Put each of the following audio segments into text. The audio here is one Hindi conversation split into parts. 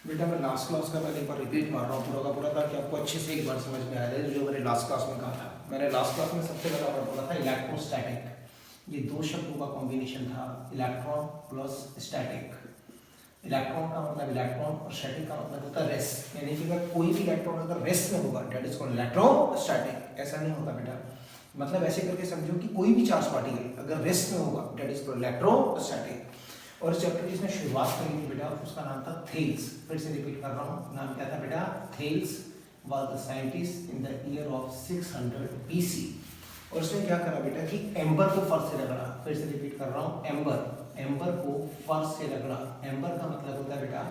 बेटा मैं लास्ट क्लास का पहले एक बार रिपीट मार रहा हूँ पूरा का पूरा, ताकि आपको अच्छे से एक बार समझ में आ जाए जो मैंने लास्ट क्लास में कहा था। मैंने लास्ट क्लास में सबसे पहला वर्ड बोला था इलेक्ट्रोस्टैटिक। ये दो शब्दों का कॉम्बिनेशन था, इलेक्ट्रॉन प्लस स्टैटिक। इलेक्ट्रॉन का मतलब इलेक्ट्रॉन और स्टैटिक का मतलब होता है रेस्ट, यानी कि अगर कोई भी इलेक्ट्रॉन अगर रेस्ट में होगा डेट इज कॉल्ड इलेक्ट्रोस्टैटिक। ऐसा नहीं होता बेटा, मतलब ऐसे करके समझो कि कोई भी चार्ज पार्टिकल अगर रेस्ट में होगा डेट इज कॉल्ड इलेक्ट्रोस्टैटिक। और इस चैप्टर की इसने शुरुआत करी थी बेटा, उसका नाम था थेल्स। फिर से रिपीट कर रहा हूँ, नाम क्या था बेटा? Thales was the scientist in the year of 600 BC। और उसने क्या करा बेटा कि एम्बर को फर्श से रगड़ा। फिर से रिपीट कर रहा हूँ, एम्बर को फर्श से रगड़ा। एम्बर का मतलब होता है बेटा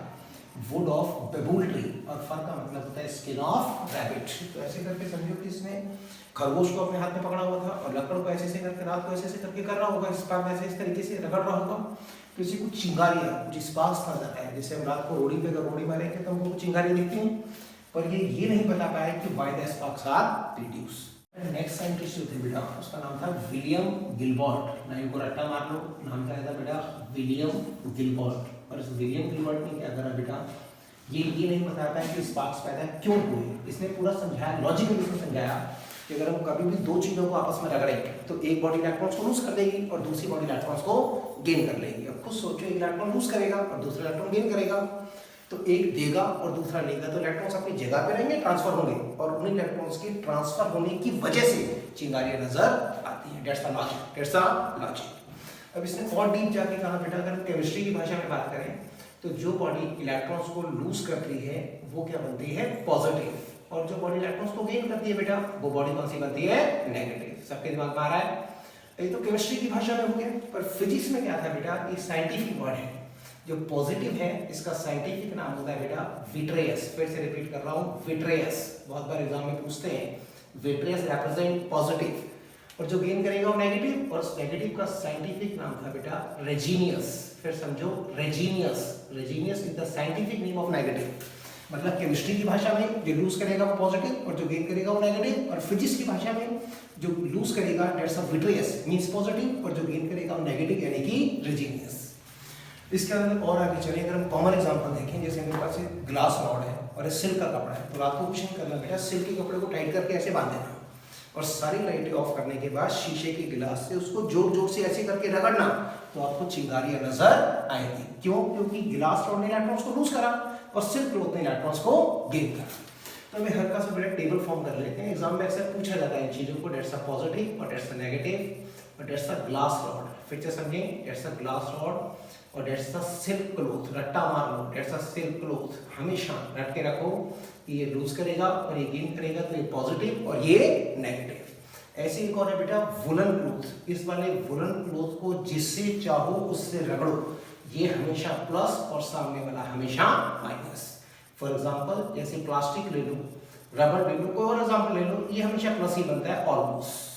वुड ऑफ बेबूल ट्री, और फर का मतलब होता है स्किन ऑफ रैबिट। तो ऐसे करके समझो कि इसने खरगोश को अपने हाथ में पकड़ा हुआ था और लकड़ को ऐसे करके, रात को ऐसे करके कर रहा होगा, इस तरीके से रगड़ रहा होगा। किसी को चिंगारियाँ, कुछ स्पार्क्स नजर आए, जैसे हम रात को रोड़ी पे अगर रोड़ी मारेंगे तो हमको कुछ चिंगारियाँ दिखती हैं, पर ये नहीं बता पाया कि why the sparks are produce. Next scientist जो थे बेटा, उसका नाम था विलियम गिलबर्ट। नाम को रट्टा मार लो, नाम क्या था बेटा? William Gilbert. और इस विलियम गिलबर्ट ने क्या करा बेटा, ये नहीं बता पाया कि स्पार्क्स पैदा क्यों हुए। इसने पूरा समझाया, लॉजिकली इसने समझाया कि अगर हम कभी भी दो चीजों को आपस में रगड़ेंगे तो एक बॉडी इलेक्ट्रॉन्स को लूज कर देगी और दूसरी बॉडी इलेक्ट्रॉन्स को गेन कर लेगी। अब खुद सोचो, एक इलेक्ट्रॉन लूज करेगा और दूसरा इलेक्ट्रॉन गेन करेगा, तो एक देगा और दूसरा लेगा, तो इलेक्ट्रॉन्स अपनी जगह पे रहेंगे, ट्रांसफर होंगे, और उन इलेक्ट्रॉन्स के ट्रांसफर होने की वजह से चिंगारियां नजर आती हैं। That's the logic. अब इसने और डीप जाके कहा बेटा, अगर केमिस्ट्री की भाषा में बात करें तो जो बॉडी इलेक्ट्रॉन्स को लूज करती है वो क्या बनती है? पॉजिटिव। और जो बॉडी इलेक्ट्रॉन्स को गेन करती है बेटा, वो बॉडी कौन सी बनती है? नेगेटिव। सबके दिमाग में आ रहा है? ये तो केमिस्ट्री की भाषा में हो गया, पर फिजिक्स में क्या था बेटा? ये साइंटिफिक वर्ड है। जो पॉजिटिव है इसका साइंटिफिक नाम होता है बेटा विट्रियस। फिर से रिपीट कर रहा हूँ, विट्रियस। बहुत बार एग्जाम में पूछते हैं। विट्रियस रिप्रेजेंट पॉजिटिव, और जो गेन करेगा वो नेगेटिव, और नेगेटिव का साइंटिफिक नाम था बेटा रेजिनियस। फिर समझो, resinous is the scientific name of negative. मतलब केमिस्ट्री की भाषा में जो लूज करेगा वो पॉजिटिव और जो गेन करेगा वो नेगेटिव, और फिजिक्स की भाषा में जो लूज करेगा that's a vitreous means positive, और जो गेन करेगा वो नेगेटिव यानी कि रेजिनियस। इसके अंदर और आगे चले, अगर हम कॉमन एग्जांपल देखें, जैसे मेरे पास एक ग्लास रॉड है और ये सिल्क का कपड़ा है, तो रात को कुछ नहीं करना बेटा, सिल्क के कपड़े को टाइट करके ऐसे बांध देना और सारी लाइटें ऑफ करने के बाद शीशे के गिलास से उसको जोर जोर से ऐसे करके रगड़ना, तो आपको चिंगारियां नजर आएगी। क्यों? क्योंकि गिलास रॉड ने इलेक्ट्रॉन्स को लूज करा और सिल्क क्लॉथ ने इलेक्ट्रॉन्स को गेन करा। तो हमें हल्का सा बेटा टेबल फॉर्म कर लेते हैं। एग्जाम में अक्सर पूछा जाता है इन चीजों को, डेट्स अ पॉजिटिव और डेट्स अ नेगेटिव और डेट्स अ ग्लास रॉड। फिर से समझें, डेट्स अ ग्लास रॉड और डेट्स अ सिल्क क्लॉथ। रट्टा मार लो, डेट्स अ सिल्क क्लॉथ। हमेशा रट के रखो कि ये लूज करेगा और ये गेन करेगा, तो ये पॉजिटिव और ये नेगेटिव। ऐसे एक और है बेटा वुलन क्लॉथ। इस वाले वुलन क्लॉथ को जिससे चाहो उससे रगड़ो, ये हमेशा प्लस और सामने वाला हमेशा माइनस। फॉर एग्जांपल जैसे प्लास्टिक ले लो, रबर ले लो, कोई और एग्जांपल ले लो, ये हमेशा प्लस ही बनता है ऑलमोस्ट।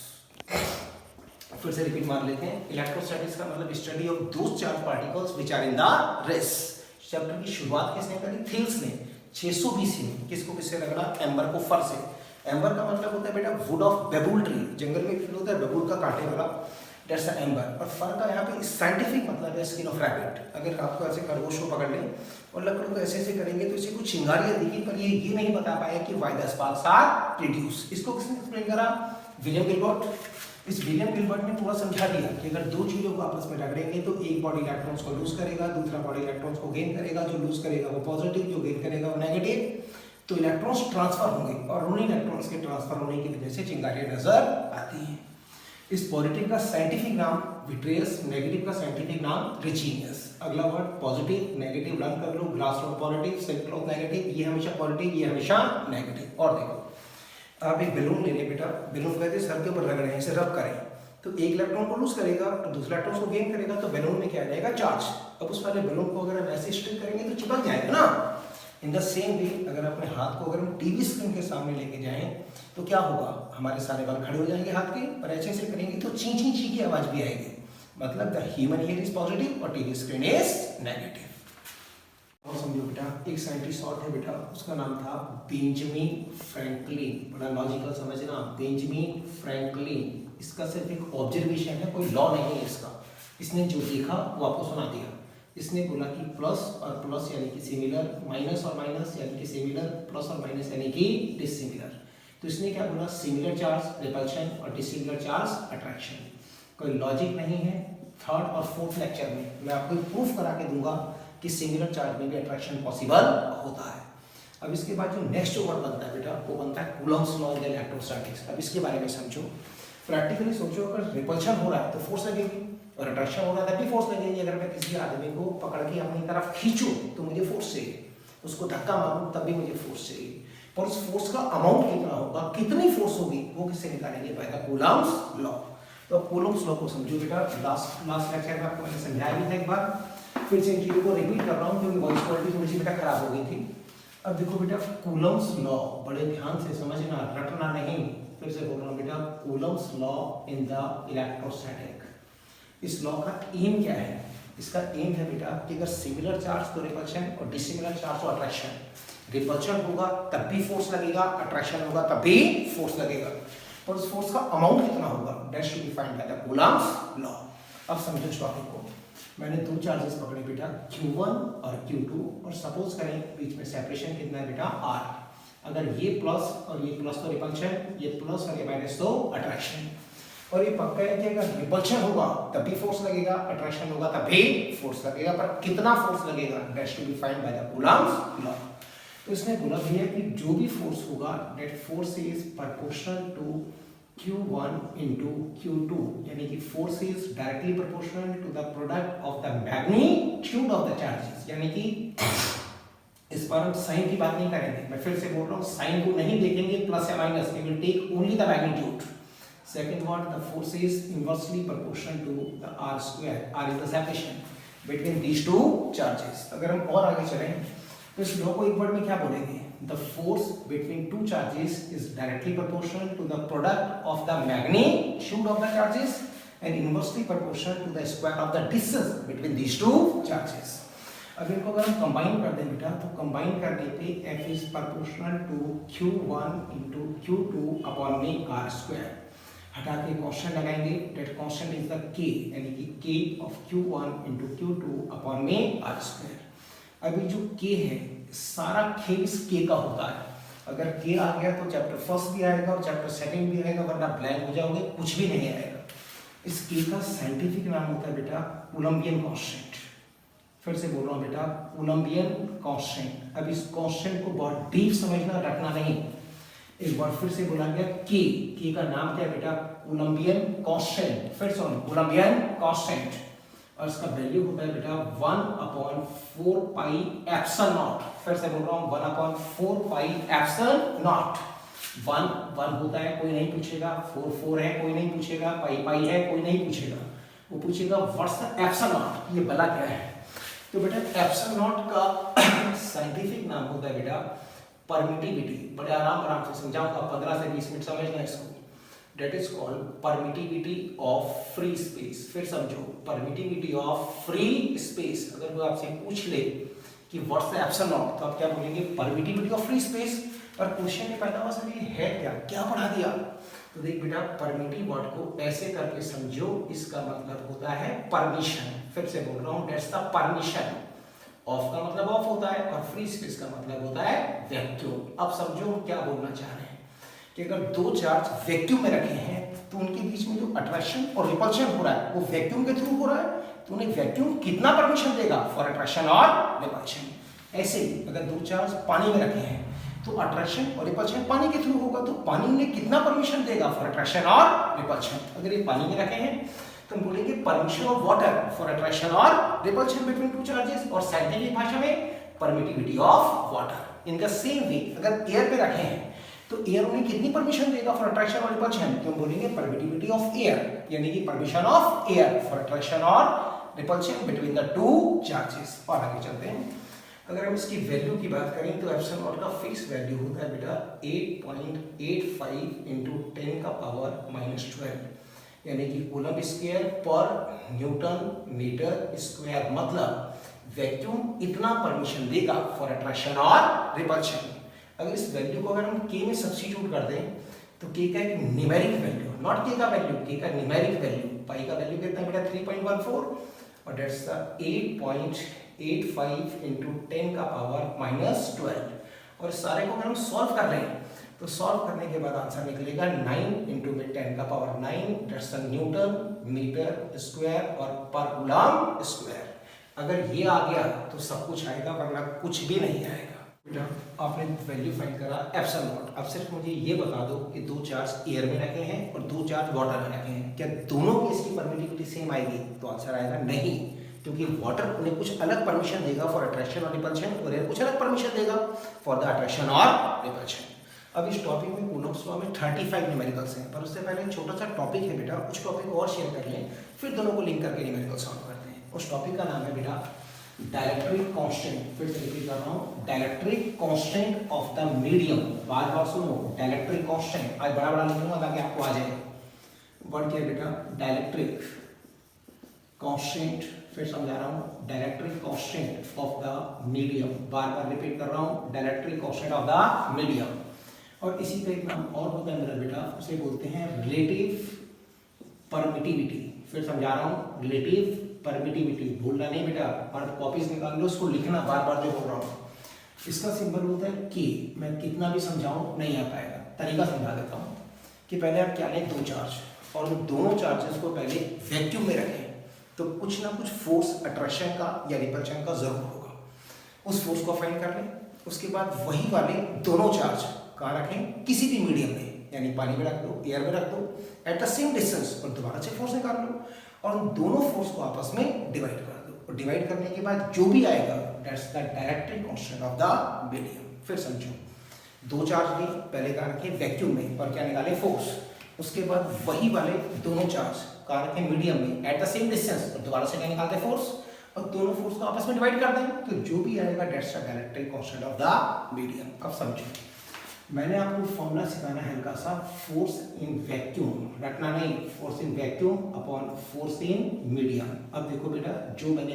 फिर से रिपीट मार लेते हैं। इलेक्ट्रोस्टैटिक्स का मतलब study of those charge particles which are in the rest. Chapter की शुरुआत किसने करी? थेल्स ने 600 BC में। किससे रगड़ा? एम्बर को फर से। एम्बर का मतलब होता है बेटा वुड ऑफ बेबूल ट्री, जंगल में पेड़ होता है बेबूल का कांटे वाला, दैट्स अ एम्बर। और फर का यहाँ पे साइंटिफिक मतलब है स्किन ऑफ रैबिट। अगर आपको ऐसे खरगोश को पकड़ लें और लकड़ को ऐसे करेंगे तो इसे कुछ चिंगारियां दिखी, पर ये नहीं बता पाया कि why the sparks are produce. इसको किसने एक्सप्लेन करा? William Gilbert. इस विलियम गिलबर्ट ने पूरा समझा दिया कि अगर दो चीजों को आपस में रगड़ेंगे तो एक बॉडी इलेक्ट्रॉन्स को लूज करेगा, दूसरा बॉडी इलेक्ट्रॉन्स को गेन करेगा। जो लूज करेगा वो पॉजिटिव, जो गेन करेगा वो नेगेटिव, तो इलेक्ट्रॉन्स ट्रांसफर होंगे और उन इलेक्ट्रॉन्स के ट्रांसफर होने की वजह से चिंगारियां नजर आती हैं। इस पॉजिटिव का साइंटिफिक नाम विट्रियस, नेगेटिव का साइंटिफिक नाम रेजिनियस। अगला वर्ड पॉजिटिव नेगेटिव लर्न कर लो। Glass rod positive, silk cloth negative, ये हमेशा पॉजिटिव, ये हमेशा नेगेटिव। और देखो, आप एक बैलून ले लें बेटा, बैलून को ऐसे सर के ऊपर रगड़ें, ऐसे रब करें, तो एक इलेक्ट्रॉन को लूज करेगा और दूसरा इलेक्ट्रॉन को गेन करेगा, तो बैलून में क्या जाएगा? चार्ज। अब उस वाले बैलून को अगर हम ऐसे स्ट्रिक करेंगे तो चिपक जाएगा ना। इन द सेम वे अगर अपने हाथ को अगर हम टीवी स्क्रीन के सामने लेके जाएं तो क्या होगा? हमारे सारे बाल खड़े हो जाएंगे हाथ के, पर ऐसे ऐसे करेंगे तो ची ची ची की आवाज भी आएगी। मतलब the human ear is positive और टीवी स्क्रीन इज नेगेटिव। और समझो बेटा, एक साइंटिस्ट और थे बेटा, उसका नाम था बेंजामिन फ्रैंकलिन। बड़ा लॉजिकल समझना, बेंजामिन फ्रैंकलिन। इसका सिर्फ एक ऑब्जर्वेशन है, कोई लॉ नहीं है इसका। इसने जो देखा वो आपको सुना दिया। इसने बोला कि प्लस और प्लस यानी कि सिमिलर, माइनस और माइनस यानी कि सिमिलर, प्लस और माइनस यानी कि डिसिमिलर। तो इसने क्या बोला, सिमिलर चार्ज रिपल्शन और डिसिमिलर चार्ज अट्रैक्शन। कोई लॉजिक नहीं है। थर्ड और फोर्थ लेक्चर में मैं आपको प्रूफ करा के दूंगा कि सिमिलर चार्ज में भी अट्रैक्शन पॉसिबल होता है। अब इसके बाद जो नेक्स्ट जो वर्ड बनता है बेटा वो बनता है कूलम्ब्स लॉ इन इलेक्ट्रोस्टैटिक्स। अब इसके बारे में समझो, प्रैक्टिकली सोचो, अगर रिपल्शन हो रहा है तो फोर्स लगेगी और अट्रैक्शन हो रहा है तब भी फोर्स लगेगी। अगर मैं किसी आदमी को पकड़ के अपनी तरफ खींचूं तो मुझे फोर्स चाहिए, उसको धक्का मारूं तब भी मुझे फोर्स चाहिए, पर उस फोर्स का अमाउंट कितना होगा, कितनी फोर्स होगी, वो किससे निकालेंगे, पहला कूलम्ब्स लॉ। तो कूलम्ब्स लॉ को समझो बेटा। लास्ट लेक्चर में आपको मैंने समझाया भी था एक बार, फिर से इन चीजों को रिपीट कर रहा हूँ क्योंकि वॉइस क्वालिटी थोड़ी सी बेटा खराब हो गई थी। अब देखो बेटा कूलम्ब्स लॉ बड़े ध्यान से समझना, रटना नहीं। फिर से बोल रहा हूँ बेटा, Coulomb's law in the electrostatic. इस लॉ का एम क्या है, इसका एम है बेटा कि अगर सिमिलर चार्ज तो रिपल्शन और डिसिमिलर चार्ज तो अट्रैक्शन। रिपल्शन होगा तब भी फोर्स लगेगा, अट्रैक्शन होगा तब भी फोर्स लगेगा, पर उस फोर्स का अमाउंट कितना होगा, that should be find by the Coulomb's law. अब समझो इस टॉपिक को। मैंने दो चार्जेस पकड़े बेटा, Q1 और Q2, और सपोज करें बीच में सेपरेशन कितना है बेटा, R। अगर ये प्लस और ये प्लस तो रिपल्शन, ये प्लस और ये माइनस तो अट्रैक्शन। और ये पक्का है कि अगर रिपल्शन होगा तब भी फोर्स लगेगा, अट्रैक्शन होगा तब भी फोर्स लगेगा, पर कितना फोर्स लगेगा, that should be find by the Coulomb's law. तो इसने बोला भैया कि जो भी फोर्स होगा that force is proportional to Q1 into Q2, यानी कि force is directly proportional to the product of the magnitude of the charges. यानी कि इस बार हम साइन की बात नहीं करेंगे, मैं फिर से बोल रहा हूँ, साइन को नहीं देखेंगे प्लस या minus, we will take only the magnitude. Second word, the force is inversely proportional to the r square, r is the separation between these two charges. अगर हम और आगे चलें तो इस लॉ को एक वर्ड में क्या बोलेंगे, the force between two charges is directly proportional to the product of the magnitude of the charges and inversely proportional to the square of the distance between these two charges। अब इनको अगर हम कंबाइन कर दें बेटा तो कंबाइन करने पे f is proportional to Q1 into Q2 upon में r square। हटा के कांस्टेंट लगाएंगे, that constant is the k, यानी कि k of Q1 into Q2 upon में r square। अभी जो k है सारा खेल इस के का होता है। अगर के आ गया तो चैप्टर फर्स्ट भी आएगा और चैप्टर सेकंड भी आएगा, वरना ब्लैंक हो जाओगे, कुछ भी नहीं आएगा। इस के का साइंटिफिक नाम होता है बेटा कूलम्बियन कांस्टेंट। फिर से बोल रहा हूँ बेटा, कूलम्बियन कांस्टेंट। अब इस कांस्टेंट को बहुत डीप समझना, रखना नहीं। एक बार फिर से बोला गया के का नाम क्या है बेटा, कूलम्बियन कांस्टेंट। फिर से कूलम्बियन कांस्टेंट, और इसका वैल्यू होता है बेटा 1/4 पाई एप्सिलॉन नॉट। फिर से बोल रहा हूँ 1/4 पाई एप्सिलॉन नॉट। 1 होता है, कोई नहीं पूछेगा, 4 है, कोई नहीं पूछेगा, पाई है, कोई नहीं पूछेगा, वो पूछेगा व्हाट्स द एप्सिलॉन नॉट, ये भला क्या है। तो बेटा एप्सिलॉन नॉट का साइंटिफिक नाम होता है बेटा परमिटिविटी। बड़े आराम से समझाऊंगा, 15 से 20 मिनट समझना इसको। That is called permittivity of free space। फिर समझो, permittivity of free space। अगर वो आपसे पूछ ले कि what's the epsilon naught, तो आप क्या बोलेंगे, permittivity of free space। पर क्वेश्चन में पैदा हुआ सर ये है क्या, क्या पढ़ा दिया। तो देख बेटा, परमिटिव वर्ड को ऐसे करके समझो, इसका मतलब होता है परमिशन। फिर से बोल रहा हूँ, that's the permission। ऑफ का मतलब ऑफ होता है और फ्री स्पेस का मतलब होता है वैक्यूम। अब समझो क्या बोलना चाह रहे हैं कि अगर दो चार्ज वैक्यूम में रखे हैं तो उनके बीच में जो अट्रैक्शन और रिपल्शन हो रहा है वो वैक्यूम के थ्रू हो रहा है, तो उन्हें वैक्यूम कितना परमिशन देगा फॉर अट्रैक्शन और रिपल्शन। ऐसे ही अगर दो चार्ज पानी में रखे हैं तो अट्रैक्शन और रिपल्शन पानी के थ्रू होगा, तो पानी उन्हें कितना परमिशन देगा फॉर अट्रैक्शन और रिपल्शन। अगर ये पानी में रखे हैं तो हम बोलेंगे permission of water for attraction और रिपल्शन बिटवीन टू चार्जेस, और साइंटिफिक भाषा में permittivity of water. In the same way अगर एयर पे रखे हैं तो एयर उन्हें कितनी परमिशन देगा फॉर अट्रैक्शन और रिपल्शन, तो हम बोलेंगे परमिटिविटी ऑफ एयर, यानी कि permission of air for attraction और repulsion between the two charges. और आगे चलते हैं, अगर हम इसकी वैल्यू की बात करें तो एप्सिलॉन नॉट का फिक्स वैल्यू होता है बेटा 8.85 × 10⁻⁻12, यानी कि कूलम्ब स्क्वायर पर न्यूटन मीटर स्क्वायर। मतलब वैक्यूम इतना परमिशन देगा फॉर अट्रैक्शन और रिपल्शन। अगर इस वैल्यू को अगर हम k में सब्स्टिट्यूट कर दें तो k का एक न्यूमेरिक वैल्यू, नॉट k का वैल्यू, k का न्यूमेरिक वैल्यू, पाई का वैल्यू कितना बेटा 3.14 और डेट्स द 8.85 इंटू 10 का पावर -12। और सारे को अगर हम सॉल्व कर रहे हैं तो सॉल्व करने के बाद आंसर निकलेगा 9 इंटू में 10 का power 9, that's the newton metre square और पर कूलम्ब स्क्वायर। अगर ये आ गया तो सब कुछ आएगा, वरना कुछ भी नहीं आएगा। बेटा आपने वैल्यू फाइंड करा एप्सिलॉन नॉट। अब सिर्फ मुझे ये बता दो कि 2 चार्ज एयर में रखे हैं और 2 चार्ज वाटर में रखे हैं, क्या दोनों की इसकी परमिटिविटी सेम आएगी? तो आंसर आएगा नहीं, क्योंकि वाटर उन्हें कुछ अलग परमिशन देगा फॉर अट्रैक्शन और रिपल्शन और एयर कुछ अलग परमिशन देगा फॉर द अट्रैक्शन और रिपल्शन। अब इस टॉपिक में कूलम्ब्स लॉ में 35 न्यूमेरिकल्स हैं, पर उससे पहले छोटा सा टॉपिक है बेटा, उस टॉपिक को और शेयर कर लें, फिर दोनों को लिंक करके न्यूमेरिकल सॉल्व करते हैं। उस टॉपिक का नाम है बेटा डाइलेक्ट्रिक कांस्टेंट। फिर से रिपीट कर रहा हूँ, dielectric constant of the medium. बार बार सुनो, डाइलेक्ट्रिक कांस्टेंट। आज बड़ा बड़ा लिखूंगा ताकि आपको आ जाए। वर्ड क्या है बेटा? Dielectric constant. फिर समझा रहा हूँ, dielectric constant of the medium. बार बार रिपीट कर रहा हूँ, dielectric constant of the medium. और इसी का एक नाम और होता है मेरा बेटा, उसे बोलते हैं रिलेटिव परमिटिविटी। फिर समझा रहा हूँ, रिलेटिव परमिटिविटी। भूलना नहीं बेटा, और कॉपीज निकाल लो, उसको लिखना बार बार जो बोल रहा हूँ। इसका सिंबल होता है के। मैं कितना भी समझाऊं नहीं आ पाएगा, तरीका समझा देता हूँ कि पहले आप क्या लें, 2 चार्ज, और उन दोनों चार्जेस को पहले वैक्यूम में रखें तो कुछ ना कुछ फोर्स अट्रैक्शन का या रिपल्शन का जरूर होगा। उस फोर्स को फाइंड कर लें। उसके बाद वही वाले दोनों चार्ज कहाँ रखें? किसी भी मीडियम में, यानी पानी में रख दो, एयर में रख दो, एट द सेम डिस्टेंस, और दोबारा से फोर्स निकाल लो और उन दोनों फोर्स को आपस में डिवाइड कर दो। और डिवाइड करने के बाद जो भी आएगा, that's the dielectric constant of the medium. फिर समझो, 2 चार्ज लिए, पहले कहाँ रखे? वैक्यूम में, और क्या निकाले? फोर्स। उसके बाद वही वाले दोनों चार्ज कहाँ रखे? मीडियम में, एट द सेम डिस्टेंस, और दोबारा से क्या निकालते? फोर्स। और दोनों फोर्स को आपस में डिवाइड कर दें तो जो भी आएगा, that's the dielectric constant of the medium. अब समझो, मैंने आपको फॉर्मूला सिखाना है हल्का सा, फोर्स इन वैक्यूम। रटना नहीं, force in vacuum upon force in medium. अब देखो बेटा, जो मैंने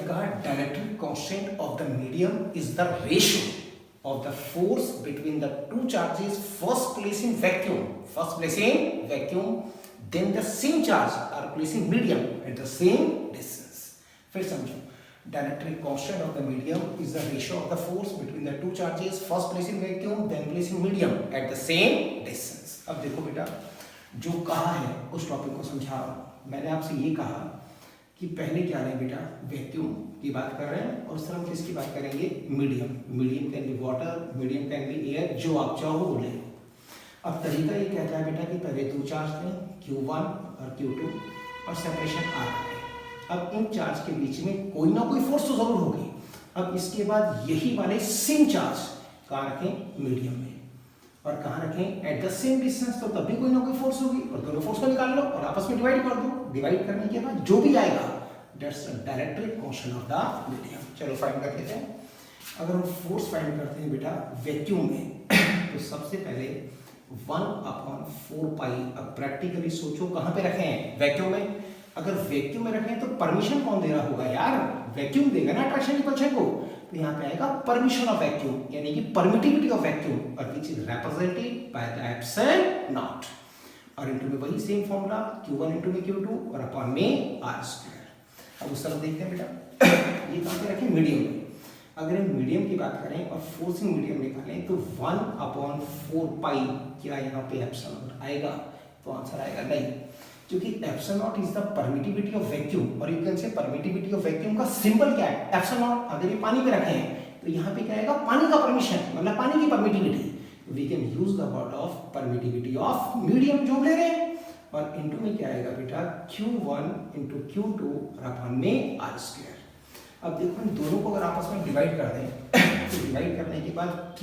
कहा dielectric constant of the medium is the ratio of the force between the 2 charges first place in vacuum, then the same charge are place in medium at the same distance. फिर समझो, dielectric constant of the medium is the ratio of the force between the 2 charges first place in vacuum, then place in medium at the same distance. अब देखो बेटा, जो कहा है उस टॉपिक को समझा रहा हूँ। मैंने आपसे ये कहा कि पहले क्या है बेटा, वैक्यूम की बात कर रहे हैं, और उस तरह किसकी बात करेंगे? Medium. Medium can be water, medium can be air, जो आप चाहो बोले। अब तरीका ये कहता है बेटा कि पहले 2 चार्ज लें, Q1 और Q2, और सेपरेशन R रखें। अब इन चार्ज के बीच में कोई ना कोई फोर्स तो जरूर होगी। अब इसके बाद यही वाले सेम चार्ज कहाँ रखें? मीडियम में। और कहाँ रखें? एट द सेम डिस्टेंस, तो तब भी कोई ना कोई फोर्स होगी, और दोनों फोर्स को निकाल लो और आपस में डिवाइड कर दो। डिवाइड करने के बाद जो भी आएगा, that's the dielectric constant of the medium. चलो फाइंड कर लेते हैं। अगर हम फोर्स फाइंड करते हैं बेटा वैक्यूम में, तो सबसे पहले 1/4 पाई। अब प्रैक्टिकली सोचो, कहाँ पे रखे हैं? वैक्यूम में। अगर वैक्यूम में रखें तो परमिशन कौन दे रहा होगा यार? वैक्यूम देगा ना अट्रैक्शन रिपल्शन को। तो यहाँ पे आएगा परमिशन ऑफ वैक्यूम, यानी कि परमिटिविटी ऑफ वैक्यूम, और which is represented by the epsilon naught. और इनटू में वही सेम फॉर्मूला, Q1 इनटू में Q2 और अपॉन में R²। अब उस तरफ देखते हैं बेटा, ये कहाँ पे रखें? मीडियम में। अगर हम मीडियम की बात करें और फोर्सिंग मीडियम निकालें तो 1/4 पाई, क्या यहाँ पे एप्सिलॉन आएगा? तो आंसर आएगा नहीं, क्योंकि epsilon naught is the permittivity of vacuum. और you can say permittivity of vacuum का सिंबल क्या है? Epsilon naught. अगर ये पानी में रखे हैं तो यहाँ पे क्या आएगा? पानी का परमिशन, मतलब पानी की permittivity. We can use the word of permittivity of medium, जो ले रहे हैं। और इनटू में क्या आएगा बेटा? Q1 इनटू Q2 और अपॉन में R²। अब देखो, इन दोनों को अगर आपस में डिवाइड कर दें तो डिवाइड करने के बाद K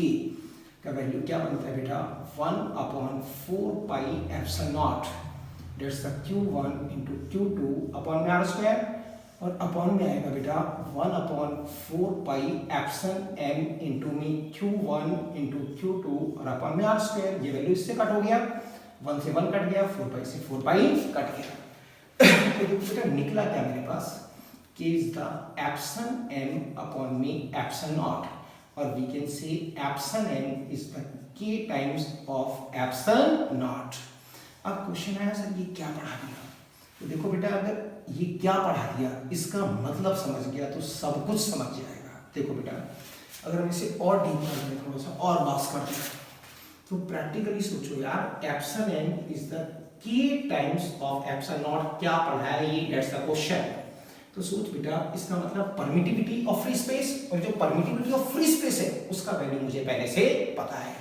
का वैल्यू क्या बनता है बेटा? 1/4 pi epsilon naught, that's the Q1 into Q2 upon में R²। और अपॉन में आएगा बेटा 1/4 पाई एप्सिलॉन m इनटू में Q1 इनटू Q2 और अपॉन में R²। ये वैल्यू इससे कट हो गया, 1 से 1 कट गया, 4 पाई से 4 पाई कट गया। तो देखो बेटा, निकला क्या मेरे पास? K is the epsilon m upon me epsilon naught, or we can say epsilon m is the K times of epsilon naught. अब क्वेश्चन आया, सर ये क्या पढ़ा दिया? तो देखो बेटा, अगर ये क्या पढ़ा दिया इसका मतलब समझ गया तो सब कुछ समझ जाएगा। देखो बेटा, अगर हम इसे और डीप कर दें, थोड़ा सा और बात करते हैं, तो प्रैक्टिकली सोचो यार, एप्सिलॉन एन इज द के टाइम्स ऑफ एप्सिलॉन नॉट। क्या पढ़ा है ये, दैट्स द क्वेश्चन। तो सोच बेटा, इसका मतलब परमिटिविटी ऑफ फ्री स्पेस, और जो परमिटिविटी ऑफ फ्री स्पेस है उसका वैल्यू मुझे पहले से पता है।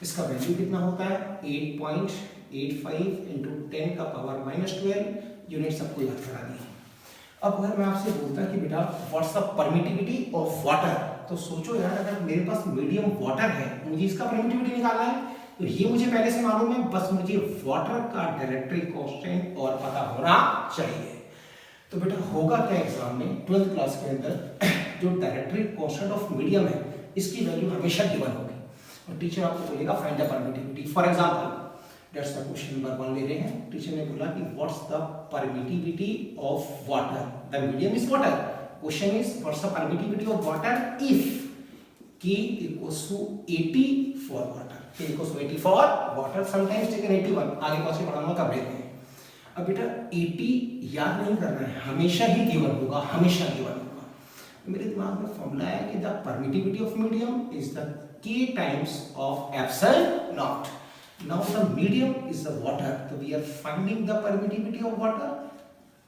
इसका वैल्यू कितना होता है, 8.85 इंटू 10 का पावर -12, यूनिट सबको याद करा दी। अब अगर मैं आपसे बोलता कि बेटा what's the permittivity of water, तो सोचो यार, अगर मेरे पास मीडियम वाटर है, मुझे इसका परमिटिविटी निकालना है, तो ये मुझे पहले से मालूम है, बस मुझे वाटर का डायरेक्ट्रिक कांस्टेंट और पता होना चाहिए। तो बेटा होगा क्या एग्जाम में, 12th क्लास के अंदर जो डायरेक्ट्रिक कांस्टेंट ऑफ मीडियम है इसकी वैल्यू हमेशा गिवन होगी, और टीचर आपको बोलेगा find the permittivity. For example that's the question number 1 ले रहे हैं। टीचर ने बोला कि what's the permittivity of water, the medium is water, question is what's the permittivity of water if k equals to 80 for water, k equals to 80 for water, sometimes taken 81, आगे कौन से पढ़ाऊंगा कब लेते हैं। अब बेटा 80 याद नहीं करना है, हमेशा ही गिवन होगा, हमेशा गिवन होगा। मेरे दिमाग में फॉर्मूला है कि the permittivity of medium is the k times of epsilon naught. Now the medium is the water, तो we are finding the permittivity of water,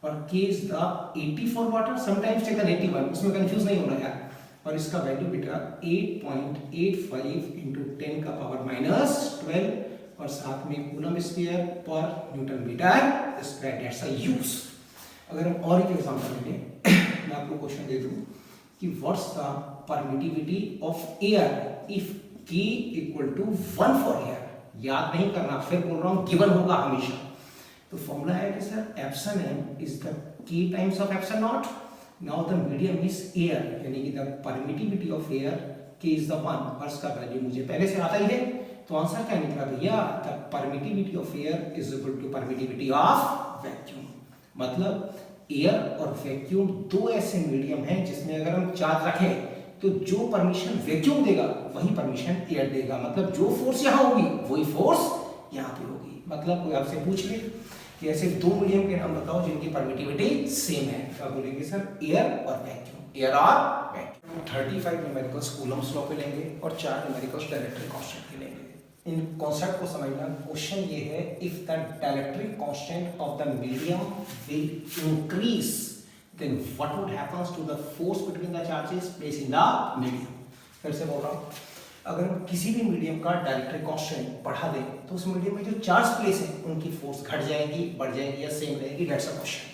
और k is the 80 for water, sometimes taken 81, उसमें कंफ्यूज नहीं होना यार। और इसका वैल्यू बेटा 8.85 इंटू 10 का पावर -12, और साथ में कूलम स्क्वायर पर newton metre square, that's a use. अगर हम और एक एग्जांपल लें, मैं आपको क्वेश्चन दे दूं कि what's the permittivity of air if k equal to 1 for air. याद नहीं करना, फिर बोल रहा हूं गिवन होगा हमेशा। तो फॉर्मूला है कि sir epsilon m is the k times of epsilon naught. Now the medium is air, यानी कि the permittivity of air k is the 1, और इसका वैल्यू मुझे पहले से आता ही है। तो आंसर क्या निकला भैया, the permittivity of air is equal to permittivity of vacuum. मतलब एयर और वैक्यूम दो ऐसे मीडियम हैं जिसमें अगर हम चार्ज रखें तो जो परमिशन वैक्यूम देगा वही परमिशन एयर देगा। मतलब जो फोर्स यहाँ होगी वही फोर्स यहाँ पे होगी। मतलब कोई आपसे पूछ ले कि ऐसे दो मीडियम के नाम बताओ जिनकी परमिटिविटी सेम है, तो आप बोलेंगे सर एयर और वैक्यूम, एयर और वैक्यूम। 35 न्यूमेरिकल्स कूलम्स लॉ पे लेंगे और 4 न्यूमेरिकल्स डायरेक्ट्रिक कांस्टेंट के लेंगे। इन कॉन्सेप्ट को समझना। क्वेश्चन ये है, if the dielectric constant of the medium will increase then what would happens to the force between the charges placed in the medium. फिर से बोल रहा हूँ, अगर हम किसी भी मीडियम का डायरेक्ट्रिक कांस्टेंट बढ़ा दें तो उस मीडियम में जो चार्ज प्लेस है उनकी फोर्स घट जाएगी, बढ़ जाएगी या सेम रहेगी, दैट्स अ क्वेश्चन।